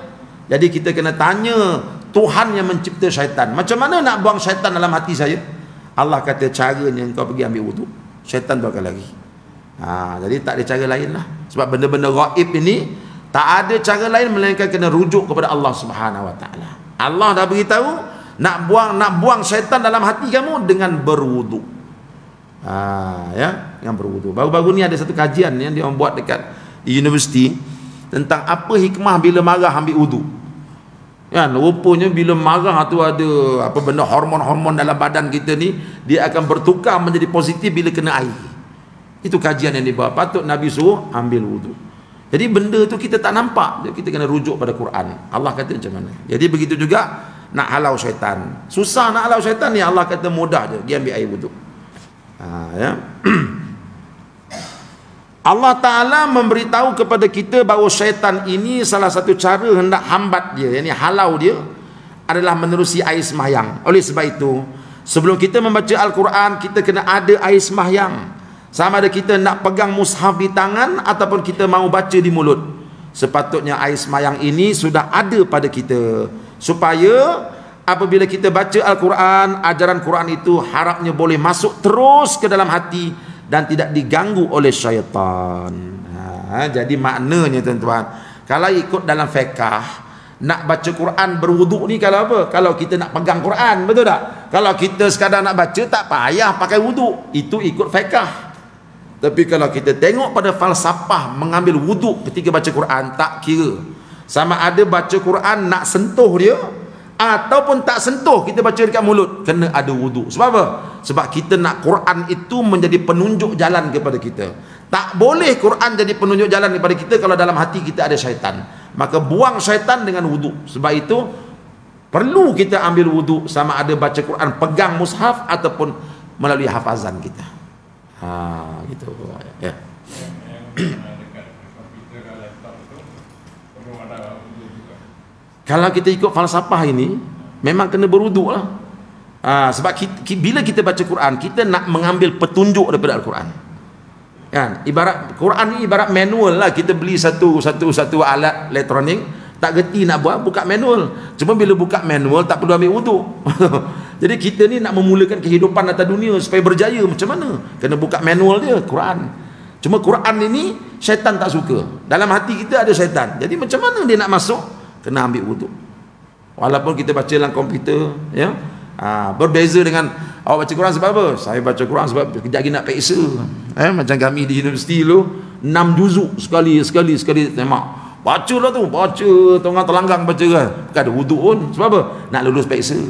Speaker 1: Jadi kita kena tanya Tuhan yang mencipta syaitan, macam mana nak buang syaitan dalam hati saya? Allah kata caranya kau pergi ambil wuduk, syaitan tu akan lari. Jadi tak ada cara lain lah. Sebab benda-benda gaib ini tak ada cara lain melainkan kena rujuk kepada Allah Subhanahu wa taala. Allah dah beritahu nak buang syaitan dalam hati kamu dengan berwuduk. Yang berwuduk. Baru-baru ni ada satu kajian yang dia buat dekat di universiti tentang apa hikmah bila marah ambil wuduk. Rupanya bila marah tu ada apa benda hormon-hormon dalam badan kita ni, dia akan bertukar menjadi positif bila kena air. Itu kajian yang dibuat. Patut Nabi suruh ambil wuduk. Jadi benda tu kita tak nampak, kita kena rujuk pada Quran. Allah kata macam mana. Jadi begitu juga nak halau syaitan. Susah nak halau syaitan ni, Allah kata mudah je, dia ambil air wuduk. Allah Ta'ala memberitahu kepada kita bahawa syaitan ini salah satu cara hendak hambat dia, yakni halau dia, adalah menerusi air sembahyang. Oleh sebab itu, sebelum kita membaca Al-Quran, kita kena ada air sembahyang. Sama ada kita nak pegang mushaf di tangan ataupun kita mahu baca di mulut, sepatutnya air sembahyang ini sudah ada pada kita, supaya apabila kita baca Al-Quran, ajaran Quran itu harapnya boleh masuk terus ke dalam hati dan tidak diganggu oleh syaitan. Jadi maknanya tuan-tuan, kalau ikut dalam fiqh, nak baca Quran berwuduk ni kalau apa? Kalau kita nak pegang Quran, betul tak? Kalau kita sekadar nak baca, tak payah pakai wuduk, itu ikut fiqh. Tapi kalau kita tengok pada falsafah mengambil wuduk ketika baca Quran, tak kira sama ada baca Quran nak sentuh dia ataupun tak sentuh, kita baca dekat mulut, kena ada wuduk. Sebab apa? Sebab kita nak Quran itu menjadi penunjuk jalan kepada kita. Tak boleh Quran jadi penunjuk jalan kepada kita kalau dalam hati kita ada syaitan. Maka buang syaitan dengan wuduk. Sebab itu perlu kita ambil wuduk, sama ada baca Quran pegang mushaf ataupun melalui hafazan kita. Gitu ya. Kalau kita ikut falsafah ini, memang kena berwuduk lah. Sebab bila kita baca Quran, kita nak mengambil petunjuk daripada Al-Quran. Ibarat Quran ni ibarat manual lah. Kita beli satu alat elektronik, tak gerti nak buat, buka manual. Cuma bila buka manual tak perlu ambil wuduk. Jadi kita ni nak memulakan kehidupan atas dunia supaya berjaya, macam mana? Kena buka manual dia, Quran. Cuma Quran ini syaitan tak suka. Dalam hati kita ada syaitan. Jadi macam mana dia nak masuk? Kena ambil wuduk. Walaupun kita baca dalam komputer, ya. Berbeza dengan awak baca Quran sebab apa? Saya baca Quran sebab kejap lagi nak peksa. Macam kami di universiti dulu 6 juzuk sekali tembak. Bacalah tu, baca tengah terlanggang baca kan. Bukan ada wuduk pun. Sebab apa? Nak lulus peksa.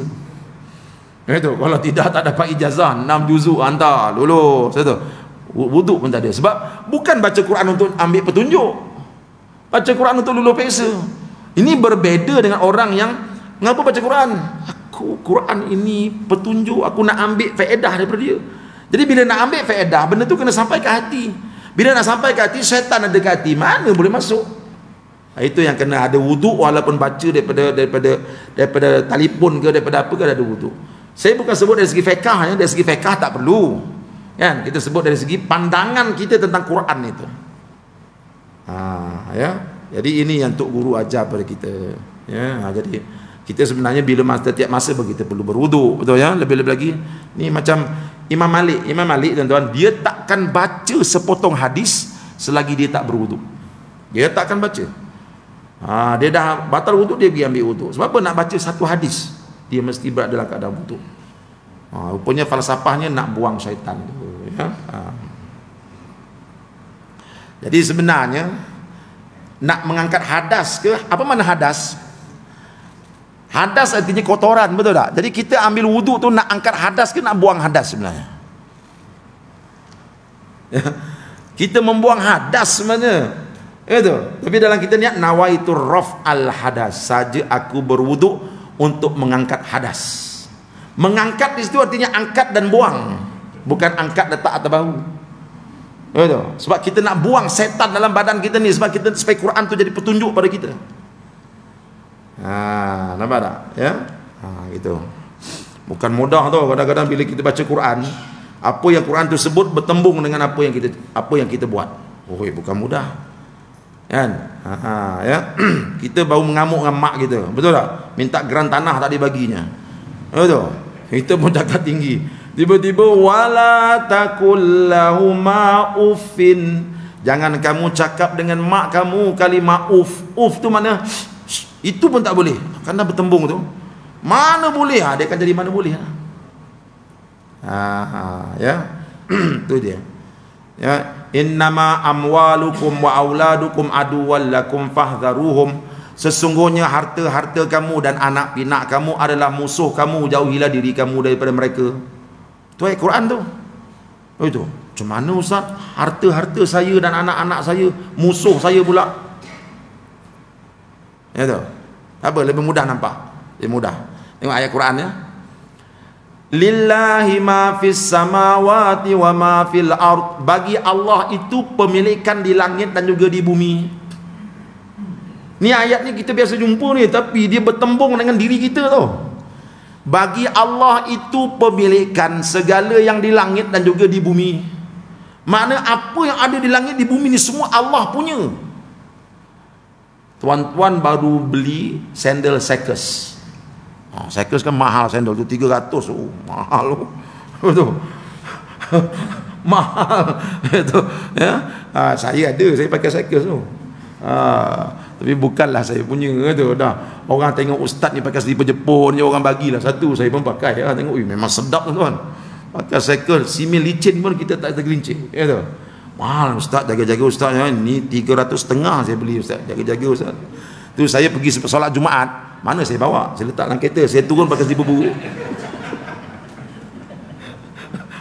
Speaker 1: Itu kalau tidak tak dapat ijazah 6 juzuk hantar lulus. Itu wuduk pun tak ada. Sebab bukan baca Quran untuk ambil petunjuk. Baca Quran untuk lulus peksa. Ini berbeza dengan orang yang ngapa baca Quran? Quran ini petunjuk, aku nak ambil faedah daripada dia. Jadi bila nak ambil faedah, benda tu kena sampai ke hati. Bila nak sampai ke hati, syaitan ada ke hati, mana boleh masuk? Itu yang kena ada wuduk, walaupun baca daripada telefon ke, daripada apa ke, ada wuduk. Saya bukan sebut dari segi fiqh, ya. Dari segi fiqh tak perlu, kan? Kita sebut dari segi pandangan kita tentang Quran itu. Ya. Jadi ini yang Tok Guru ajar pada kita, ya. Jadi Kita sebenarnya bila setiap masa kita perlu berwuduk, betul ya? Lebih-lebih lagi ni macam Imam Malik tuan-tuan, dia takkan baca sepotong hadis selagi dia tak berwuduk. Dia takkan baca. Dia dah batal wuduk, dia pergi ambil wuduk. Sebab apa? Nak baca satu hadis, dia mesti berada dalam keadaan wuduk. Rupanya falsafahnya nak buang syaitan tu, ya? Jadi sebenarnya nak mengangkat hadas ke, apa mana hadas? Hadas artinya kotoran, betul tak? Jadi kita ambil wuduk tu nak angkat hadas ke nak buang hadas sebenarnya? Ya. Kita membuang hadas sebenarnya. Itu. Tapi dalam kita niat nawaitu raf al hadas, saja aku berwuduk untuk mengangkat hadas. Mengangkat di situ artinya angkat dan buang, bukan angkat letak atas bahu. Itu. Sebab kita nak buang setan dalam badan kita ni, sebab kita supaya Quran tu jadi petunjuk pada kita. Nampak tak? Ya? Gitu. Bukan mudah tau kadang-kadang bila kita baca Quran, apa yang Quran tu sebut bertembung dengan apa yang kita buat. Bukan mudah. Kan? Ya. Kita baru mengamuk dengan mak kita, betul tak? Minta geran tanah tak dibaginya. Betul. Kita pun cakap tinggi. Tiba-tiba wala taqul lahuma uffin. Jangan kamu cakap dengan mak kamu kalimah uf. Uf tu mana? Itu pun tak boleh. Kerana bertembung tu. Mana boleh? Dia akan jadi mana boleh. Ya. Itu dia. Ya, innama amwalukum wa auladukum aduwwal lakum fahdharuhum. Sesungguhnya harta-harta kamu dan anak pinak kamu adalah musuh kamu, jauhilah diri kamu daripada mereka. Tu ayat Quran tu. Itu. Macam mana ustaz? Harta-harta saya dan anak-anak saya musuh saya pula. Ya tu. Apa lebih mudah nampak? Lebih mudah. Tengok ayat Quran ya. Lillahi ma fis samawati wa ma fil ard. Bagi Allah itu pemilikan di langit dan juga di bumi. Ni ayat ni kita biasa jumpa ni, tapi dia bertembung dengan diri kita tu. Bagi Allah itu pemilikan segala yang di langit dan juga di bumi. Makna apa yang ada di langit di bumi ni semua Allah punya. Tuan-tuan baru beli sandal Circus. Circus kan mahal, sandal tu 300. Mahal tu. Betul. Mahal. Betul. Ya. Saya ada, saya pakai Circus tu. Tapi bukanlah saya punya tu dah. Orang tengok ustaz ni pakai slipper Jepun je, orang bagilah satu, saya pun pakai. Tengok, memang sedap tuan. Pakai Circus, simil licin pun kita tak tergelincir. Ya tu. Mahal ustaz, jaga-jaga ustaz ya. Ni 350 saya beli ustaz. Jaga-jaga ustaz. Tu saya pergi solat Jumaat, mana saya bawa? Saya letak dalam kereta, saya turun pakai slipper buruk.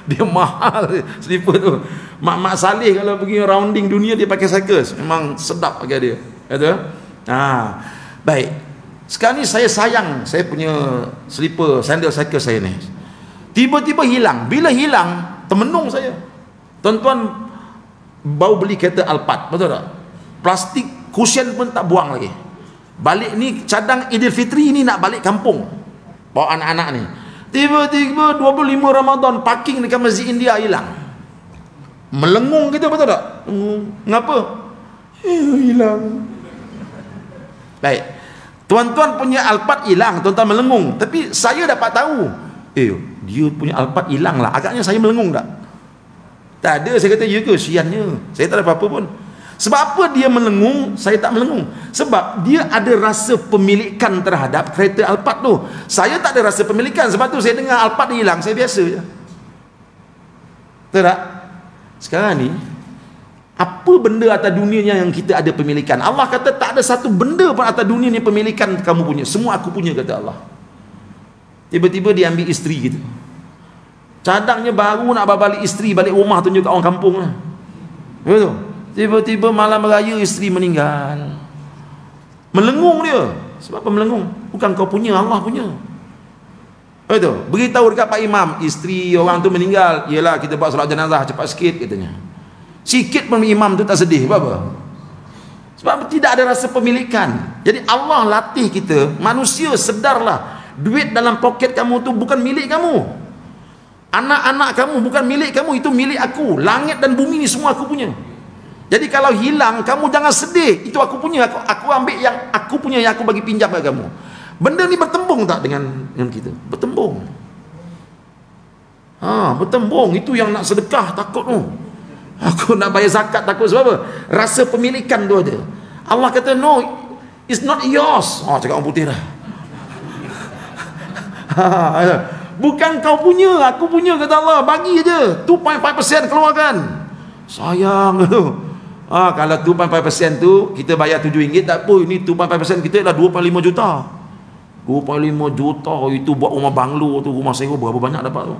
Speaker 1: Dia mahal slipper tu. Mak Saleh kalau pergi rounding dunia dia pakai Circus. Memang sedap pakai dia. Kata. Baik. Sekarang ni saya sayang saya punya slipper sandal Circus saya ni. Tiba-tiba hilang. Bila hilang, termenung saya. Tuan-tuan baru beli kereta Alphard, betul tak? Plastik cushion pun tak buang lagi. Balik ni cadang Idul Fitri ni nak balik kampung, bawa anak-anak ni. Tiba-tiba 25 Ramadan parking dekat Masjid India hilang. Melengung kita, betul tak? Ngapa? Hilang. Baik. Tuan-tuan punya Alphard hilang, tuan-tuan melengung. Tapi saya dapat tahu, dia punya Alphard hilang lah. Agaknya saya melengung tak? Tak ada. Saya kata, ya ke? Siannya. Saya tak ada apa-apa pun. Sebab apa dia melengung, saya tak melengung? Sebab dia ada rasa pemilikan terhadap kereta Alphard tu. Saya tak ada rasa pemilikan. Sebab tu saya dengar Alphard dia hilang, saya biasa je. Betul tak? Sekarang ni, apa benda atas dunia yang kita ada pemilikan? Allah kata tak ada satu benda pun atas dunia ni pemilikan kamu punya. Semua aku punya, kata Allah. Tiba-tiba dia ambil isteri kita. Cadangnya baru nak balik isteri, balik rumah, tunjuk kat orang kampung lah. Betul? Tiba-tiba malam raya isteri meninggal. Melengung dia. Sebab apa melengung? Bukan kau punya, Allah punya. Betul? Beritahu dekat Pak Imam, isteri orang tu meninggal. Yelah, kita buat solat jenazah cepat sikit, katanya. Sikit pun imam tu tak sedih. Sebab apa? Sebab tidak ada rasa pemilikan. Jadi Allah latih kita, manusia sedarlah, duit dalam poket kamu tu bukan milik kamu. Anak-anak kamu bukan milik kamu, itu milik aku. Langit dan bumi ni semua aku punya. Jadi kalau hilang, kamu jangan sedih. Itu aku punya, aku ambil yang aku punya, yang aku bagi pinjam kat kamu. Benda ni bertembung tak dengan kita? Bertembung. Bertembung. Itu yang nak sedekah takut tu. Aku nak bayar zakat takut sebab apa? Rasa pemilikan tu ada. Allah kata no, it's not yours. Cakap orang putih dah. Bukan kau punya, aku punya, kata Allah. Bagi je 2.5% keluarkan. Sayang tu. Kalau 2.5% tu kita bayar RM7 tak apa. Ini 2.5% kita adalah 2.5 juta. 2.5 juta itu buat rumah banglo tu, rumah sewa berapa banyak dapat tu.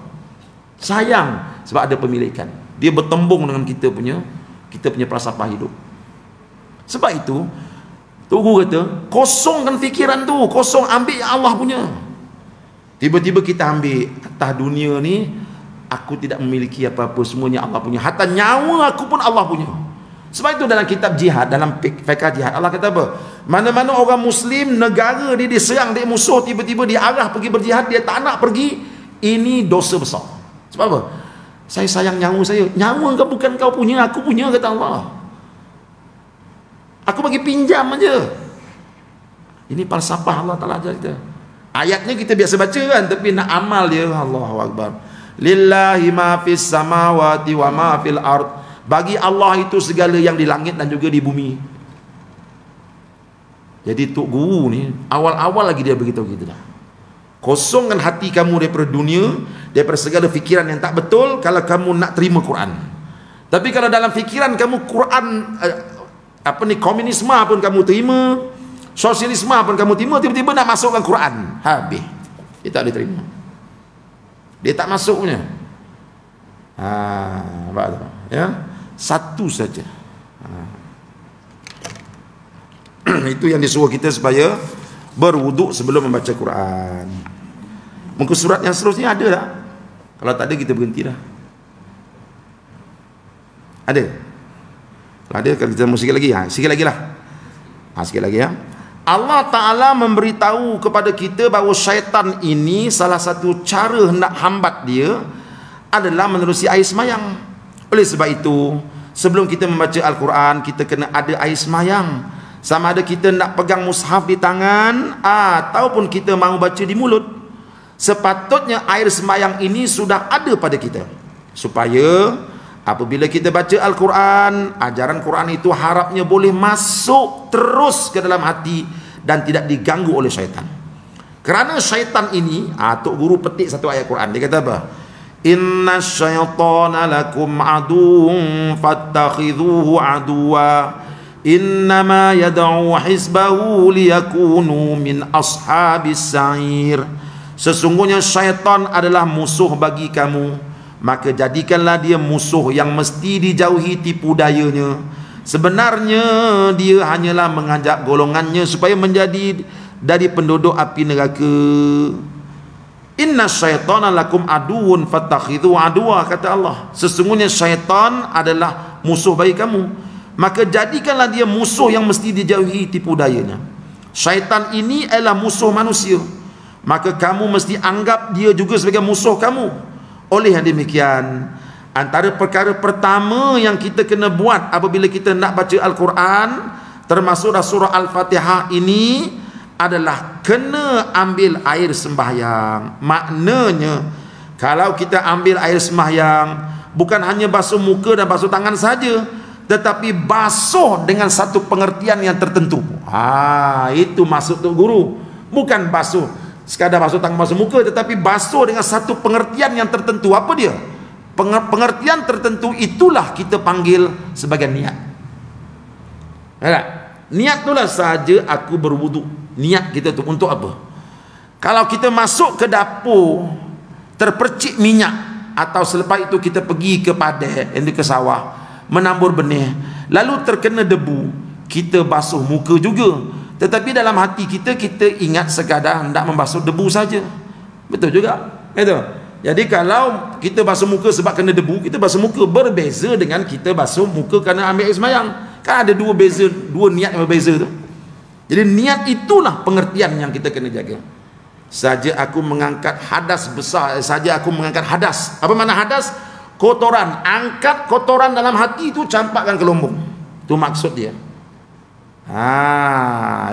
Speaker 1: Sayang sebab ada pemilikan. Dia bertembung dengan kita punya falsafah hidup. Sebab itu Guru kata, kosongkan fikiran tu, kosong, ambil yang Allah punya. Tiba-tiba kita ambil atas dunia ni, aku tidak memiliki apa-apa, semuanya Allah punya. Hatta nyawa aku pun Allah punya. Sebab itu dalam kitab jihad, dalam fiqh jihad, Allah kata apa? Mana-mana orang Muslim, negara dia diserang, dia musuh, tiba-tiba dia arah pergi berjihad, dia tak nak pergi, ini dosa besar. Sebab apa? Saya sayang nyawa saya. Nyawa kau bukan kau punya, aku punya, kata Allah. Aku bagi pinjam aja. Ini falsafah Allah Ta'ala ajar kita. Ayatnya kita biasa baca kan, tapi nak amal dia, Allahu Akbar. Lillahi ma fis samawati wa ma fil ard. Bagi Allah itu segala yang di langit dan juga di bumi. Jadi Tok Guru ni awal-awal lagi dia beritahu kita dah. Kosongkan hati kamu daripada dunia, daripada segala fikiran yang tak betul kalau kamu nak terima Quran. Tapi kalau dalam fikiran kamu Quran komunisme pun kamu terima, sosialisme pun kamu terima, tiba-tiba nak masukkan Quran, habis. Dia tak boleh terima. Dia tak masuk punya. Ya, satu saja. Itu yang disuruh kita supaya berwuduk sebelum membaca Quran. Muka surat yang seterusnya ada tak? Kalau tak ada kita berhenti dah. Ada? Kalau ada kita mau sikit lagi. Sikit lagi lah. Sikit lagi ya. Allah Ta'ala memberitahu kepada kita bahawa syaitan ini salah satu cara nak hambat dia adalah menerusi air semayang. Oleh sebab itu, sebelum kita membaca Al-Quran, kita kena ada air semayang. Sama ada kita nak pegang mushaf di tangan ataupun kita mahu baca di mulut, sepatutnya air semayang ini sudah ada pada kita, supaya apabila kita baca Al-Quran, ajaran Quran itu harapnya boleh masuk terus ke dalam hati dan tidak diganggu oleh syaitan. Kerana syaitan ini, Tok Guru petik satu ayat Quran, dia kata apa? Inna syaitana lakum aduun fattakhidhuhu aduwa innama yad'u hizbahu liyakunu min ashabis sa'ir. Sesungguhnya syaitan adalah musuh bagi kamu, maka jadikanlah dia musuh yang mesti dijauhi tipu dayanya. Sebenarnya dia hanyalah mengajak golongannya supaya menjadi dari penduduk api neraka. Inna syaitana lakum aduun fattakhidhu aduwa, kata Allah. Sesungguhnya syaitan adalah musuh bagi kamu, maka jadikanlah dia musuh yang mesti dijauhi tipu dayanya. Syaitan ini adalah musuh manusia, maka kamu mesti anggap dia juga sebagai musuh kamu. Oleh yang demikian, antara perkara pertama yang kita kena buat apabila kita nak baca Al-Quran, termasuk surah Al-Fatihah ini, adalah kena ambil air sembahyang. Maknanya, kalau kita ambil air sembahyang, bukan hanya basuh muka dan basuh tangan saja, tetapi basuh dengan satu pengertian yang tertentu. Itu maksud Tok Guru. Bukan basuh sekadar basuh tangan, basuh muka, tetapi basuh dengan satu pengertian yang tertentu. Apa dia? Pengertian tertentu itulah kita panggil sebagai niat. Niat itulah sahaja aku berwuduk. Niat kita tu untuk apa? Kalau kita masuk ke dapur, terpercik minyak, atau selepas itu kita pergi ke padang, ke sawah, menambur benih, lalu terkena debu, kita basuh muka juga. Tetapi dalam hati kita, kita ingat sekadar hendak membasuh debu saja. Betul juga? Itu. Jadi kalau kita basuh muka sebab kena debu, kita basuh muka. Berbeza dengan kita basuh muka kerana ambil air semayang. Kan ada dua niat yang berbeza tu. Jadi niat itulah pengertian yang kita kena jaga. Saja aku mengangkat hadas besar, saja aku mengangkat hadas. Apa makna hadas? Kotoran. Angkat kotoran dalam hati itu, campakkan ke lumbung. Itu maksud dia.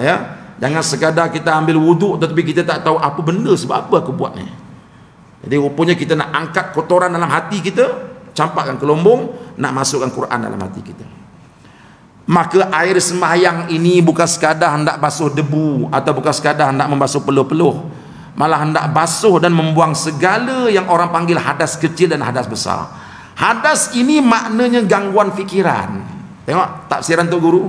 Speaker 1: Ya. Jangan sekadar kita ambil wuduk tetapi kita tak tahu apa benda, sebab apa aku buat ni. Jadi rupanya kita nak angkat kotoran dalam hati kita, campakkan ke lombong, nak masukkan Quran dalam hati kita. Maka air sembahyang ini bukan sekadar hendak basuh debu atau bukan sekadar hendak membasuh peluh-peluh, malah hendak basuh dan membuang segala yang orang panggil hadas kecil dan hadas besar. Hadas ini maknanya gangguan fikiran. Tengok tafsiran Tok Guru.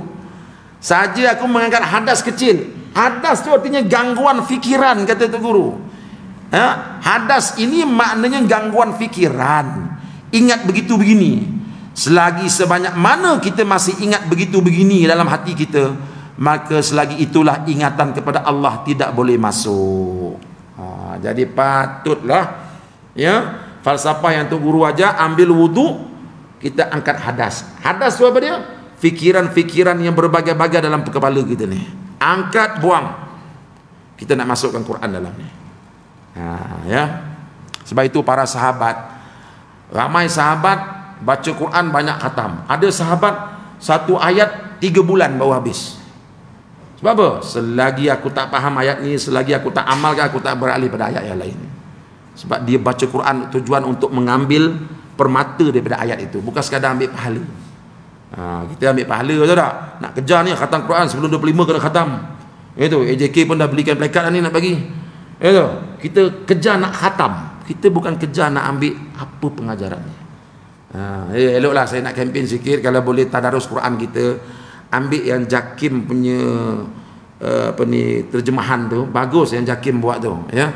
Speaker 1: Saja aku mengangkat hadas kecil. Hadas itu artinya gangguan fikiran, kata Tok Guru. Hadas ini maknanya gangguan fikiran. Ingat begitu begini. Selagi sebanyak mana kita masih ingat begitu begini dalam hati kita, maka selagi itulah ingatan kepada Allah tidak boleh masuk. Jadi patutlah ya, falsafah yang Tok Guru ajar, ambil wuduk, kita angkat hadas. Hadas itu apa dia? Fikiran-fikiran yang berbagai-bagai dalam kepala kita ni, angkat, buang. Kita nak masukkan Quran dalam ni. Ya. Sebab itu para sahabat, ramai sahabat baca Quran banyak khatam. Ada sahabat satu ayat 3 bulan baru habis. Sebab apa? Selagi aku tak faham ayat ni, selagi aku tak amalkan, aku tak beralih pada ayat yang lain. Sebab dia baca Quran tujuan untuk mengambil permata daripada ayat itu, bukan sekadar ambil pahala. Kita ambil pahala tu tak? Nak kejar ni khatam Quran sebelum 25 kena khatam. Itu AJK pun dah belikan plakat ni nak bagi. Itu kita kejar nak khatam. Kita bukan kejar nak ambil apa pengajarannya. Eloklah saya nak kempen sikit, kalau boleh tadarus Quran kita, ambil yang Jakim punya terjemahan tu, bagus yang Jakim buat tu, ya.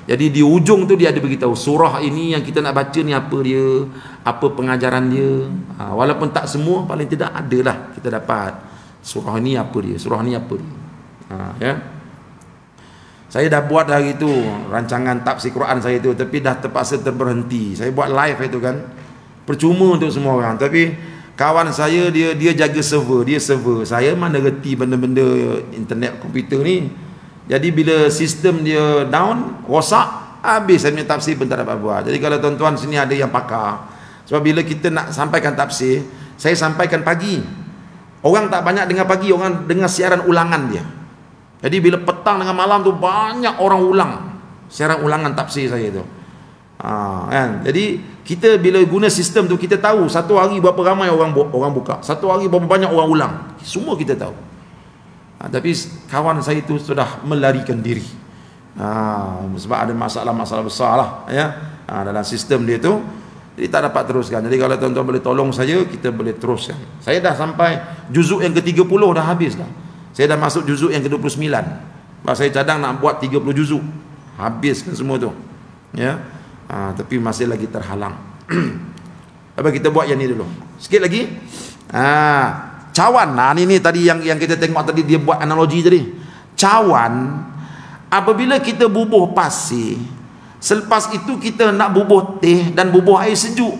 Speaker 1: Jadi di ujung tu dia ada beritahu surah ini yang kita nak baca ni apa dia, apa pengajaran dia. Walaupun tak semua, paling tidak adalah kita dapat surah ini apa dia, surah ni apa dia. Ya. Saya dah buat hari tu rancangan tafsir Quran saya tu, tapi dah terpaksa terberhenti. Saya buat live itu kan, percuma untuk semua orang. Tapi kawan saya dia jaga server, dia server. Saya mana reti benda-benda internet komputer ni. Jadi bila sistem dia down, rosak, habis saya punya tafsir pun tak dapat buat. Jadi kalau tuan-tuan sini ada yang pakar, sebab bila kita nak sampaikan tafsir, saya sampaikan pagi. Orang tak banyak dengar pagi, orang dengar siaran ulangan dia. Jadi bila petang dengan malam tu banyak orang ulang siaran ulangan tafsir saya tu. Kan? Jadi kita bila guna sistem tu, kita tahu satu hari berapa ramai orang buka, satu hari berapa banyak orang ulang, semua kita tahu. Tapi kawan saya itu sudah melarikan diri, sebab ada masalah-masalah besar lah, ya, dalam sistem dia tu. Jadi tak dapat teruskan. Jadi kalau tuan-tuan boleh tolong saya, kita boleh teruskan. Saya dah sampai juzuk yang ke-30 dah habis dah. Saya dah masuk juzuk yang ke-29. Sebab saya cadang nak buat 30 juzuk, habiskan semua tu, ya. Tapi masih lagi terhalang. Apa kita buat yang ni dulu sikit lagi. Cawan, ni tadi yang kita tengok tadi, dia buat analogi tadi. Cawan, apabila kita bubuh pasir, selepas itu kita nak bubuh teh dan bubuh air sejuk,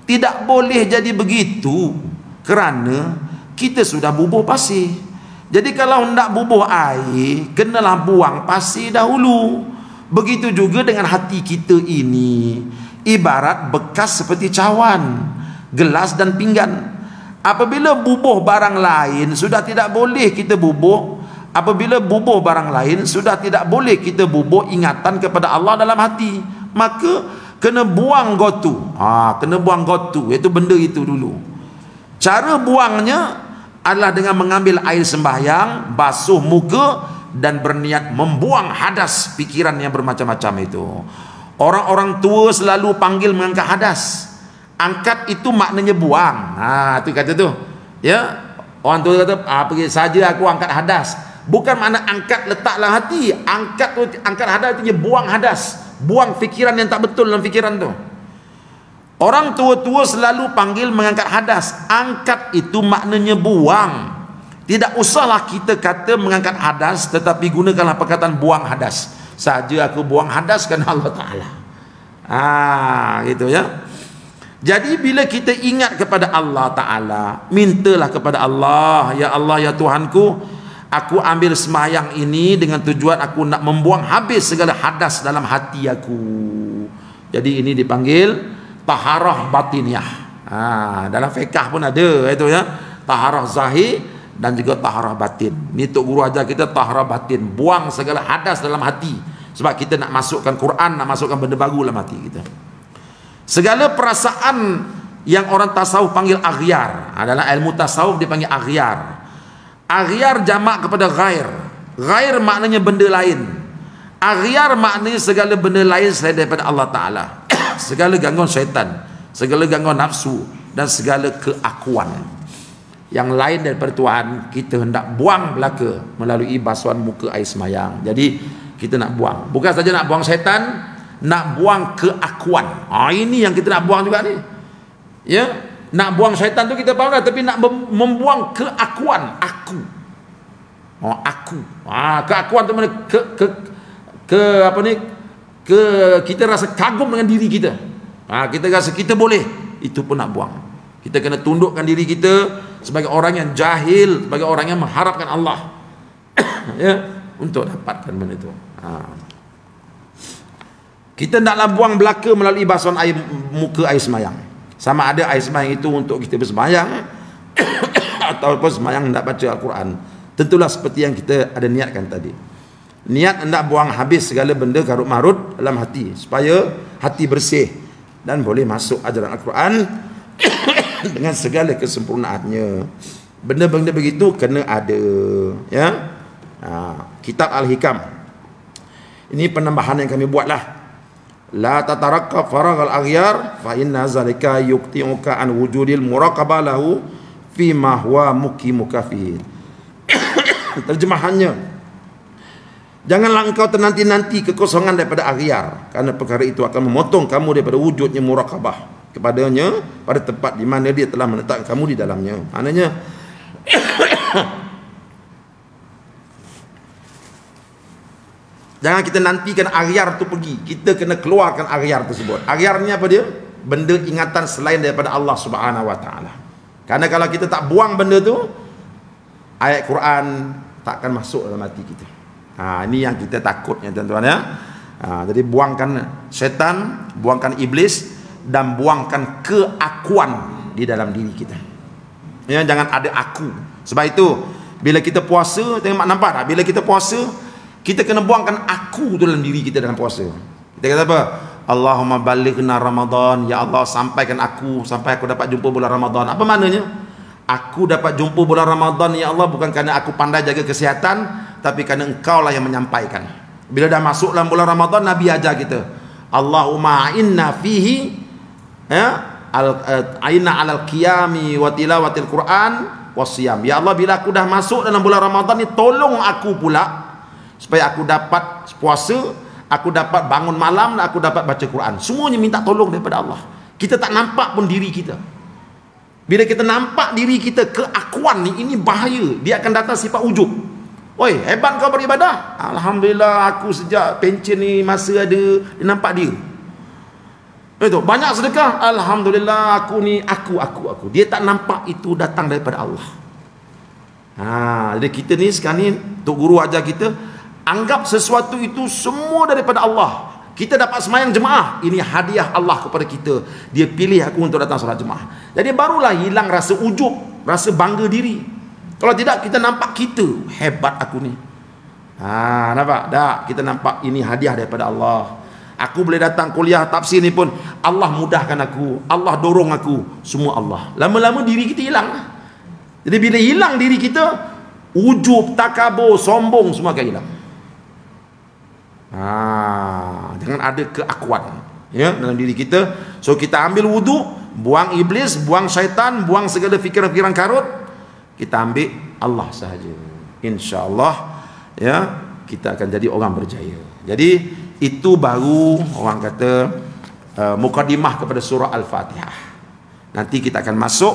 Speaker 1: tidak boleh jadi begitu, kerana kita sudah bubuh pasir. Jadi kalau hendak bubuh air, kenalah buang pasir dahulu. Begitu juga dengan hati kita ini, ibarat bekas seperti cawan, gelas dan pinggan. Apabila bubuh barang lain, sudah tidak boleh kita bubuh. Apabila bubuh barang lain, sudah tidak boleh kita bubuh ingatan kepada Allah dalam hati. Maka kena buang gotu. Kena buang gotu, iaitu benda itu dulu. Cara buangnya adalah dengan mengambil air sembahyang, basuh muka dan berniat membuang hadas pikiran yang bermacam-macam itu. Orang-orang tua selalu panggil mengangkat hadas. Angkat itu maknanya buang. Itu kata tu. Ya. Orang tua kata, pergi saja aku angkat hadas. Bukan makna angkat letaklah hati. Angkat hadas artinya buang hadas. Buang fikiran yang tak betul dalam fikiran tu. Orang tua-tua selalu panggil mengangkat hadas. Angkat itu maknanya buang. Tidak usahlah kita kata mengangkat hadas, tetapi gunakanlah perkataan buang hadas. Saja aku buang hadas kerana Allah Ta'ala. Gitu ya. Jadi bila kita ingat kepada Allah Ta'ala, mintalah kepada Allah, ya Allah, ya Tuhanku, aku ambil sembahyang ini dengan tujuan aku nak membuang habis segala hadas dalam hati aku. Jadi ini dipanggil taharah batiniah. Dalam fiqh pun ada itu ya, taharah zahir dan juga taharah batin. Ni Tok Guru ajar kita taharah batin, buang segala hadas dalam hati. Sebab kita nak masukkan Quran, nak masukkan benda baru dalam hati kita. Segala perasaan yang orang tasawuf panggil aghyar, dalam ilmu tasawuf dia panggil aghyar. Aghyar jamak kepada ghair. Ghair maknanya benda lain. Aghyar maknanya segala benda lain selain daripada Allah Ta'ala. Segala gangguan syaitan, segala gangguan nafsu, dan segala keakuan yang lain daripada Tuhan, kita hendak buang belaka melalui basuhan muka air semayang. Jadi kita nak buang, bukan saja nak buang syaitan, nak buang keakuan. Ini yang kita nak buang juga ni. Ya, nak buang syaitan tu kita faham dah, tapi nak membuang keakuan, aku. Aku. Keakuan tu mana kita rasa kagum dengan diri kita. Kita rasa kita boleh, itu pun nak buang. Kita kena tundukkan diri kita sebagai orang yang jahil, sebagai orang yang mengharapkan Allah ya, untuk dapatkan benda itu. Kita naklah buang belaka melalui basuhan air muka air semayang. Sama ada air semayang itu untuk kita bersemayang ataupun semayang hendak baca Al-Quran. Tentulah seperti yang kita ada niatkan tadi. Niat hendak buang habis segala benda karut marut dalam hati, supaya hati bersih dan boleh masuk ajaran Al-Quran dengan segala kesempurnaannya. Benda-benda begitu kena ada, ya. Kitab Al-Hikam ini penambahan yang kami buatlah. La tatarakka faraghal aghyar fa inna zalika yuqti'uka an wujudil muraqabah lahu fi ma huwa muqimuka fi. Terjemahannya, janganlah engkau ternanti-nanti kekosongan daripada aghyar, kerana perkara itu akan memotong kamu daripada wujudnya muraqabah kepadanya pada tempat di mana dia telah menetapkan kamu di dalamnya. Maknanya jangan kita nantikan aghyar tu pergi, kita kena keluarkan aghyar tersebut. Aghyar ni apa dia? Benda ingatan selain daripada Allah Subhanahu wa taala. Karena kalau kita tak buang benda tu, ayat Quran tak akan masuk dalam hati kita. Ini yang kita takutnya tuan-tuan ya. Jadi buangkan syaitan, buangkan iblis, dan buangkan keakuan di dalam diri kita. Ya, jangan ada aku. Sebab itu bila kita puasa, tengok nampak tak? Bila kita puasa, kita kena buangkan aku tu dalam diri kita dalam puasa. Kita kata apa? Allahumma balighna Ramadan, ya Allah sampaikan aku sampai aku dapat jumpa bulan Ramadan. Apa maknanya? Aku dapat jumpa bulan Ramadan ya Allah bukan kerana aku pandai jaga kesihatan, tapi kerana engkau lah yang menyampaikan. Bila dah masuk dalam bulan Ramadan, Nabi ajar kita, Allahumma inna fihi aina alal qiyami wa tilawatil Quran wasiyam. Ya Allah, bila aku dah masuk dalam bulan Ramadan ni, tolong aku pula supaya aku dapat puasa, aku dapat bangun malam, dan aku dapat baca Quran. Semuanya minta tolong daripada Allah. Kita tak nampak pun diri kita. Bila kita nampak diri kita, keakuan ni, ini bahaya. Dia akan datang sifat ujub. Oi, hebat kau beribadah. Alhamdulillah, aku sejak pencen ni masa ada, dia nampak dia. Itu banyak sedekah. Alhamdulillah, aku ni aku. Dia tak nampak itu datang daripada Allah. Jadi kita ni sekarang ni, Tok Guru ajar kita, anggap sesuatu itu semua daripada Allah. Kita dapat semayang jemaah, ini hadiah Allah kepada kita. Dia pilih aku untuk datang solat jemaah. Jadi barulah hilang rasa ujub, rasa bangga diri. Kalau tidak, kita nampak kita hebat aku ni. Nampak? Tak, kita nampak ini hadiah daripada Allah. Aku boleh datang kuliah tafsir ni pun Allah mudahkan aku, Allah dorong aku, semua Allah. Lama-lama diri kita hilang. Jadi bila hilang diri kita, ujub, takabur, sombong semua akan hilang. Jangan ada keakuan ya dalam diri kita. So kita ambil wudu, buang iblis, buang syaitan, buang segala fikiran-fikiran karut, kita ambil Allah sahaja. InsyaAllah ya, kita akan jadi orang berjaya. Jadi itu baru orang kata mukadimah kepada surah Al-Fatihah. Nanti kita akan masuk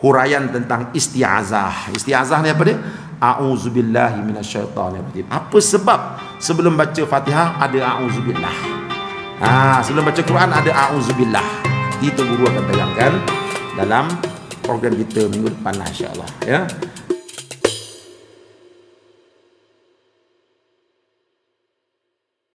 Speaker 1: huraian tentang isti'azah. Isti'azah ni apa dia? A'udzubillahi minasyaitanirrajim. Apa sebab sebelum baca Fatihah ada a'udzubillah? Sebelum baca Quran ada a'udzubillah. Itu guru akan tayangkan dalam program kita minggu depan insya-Allah ya.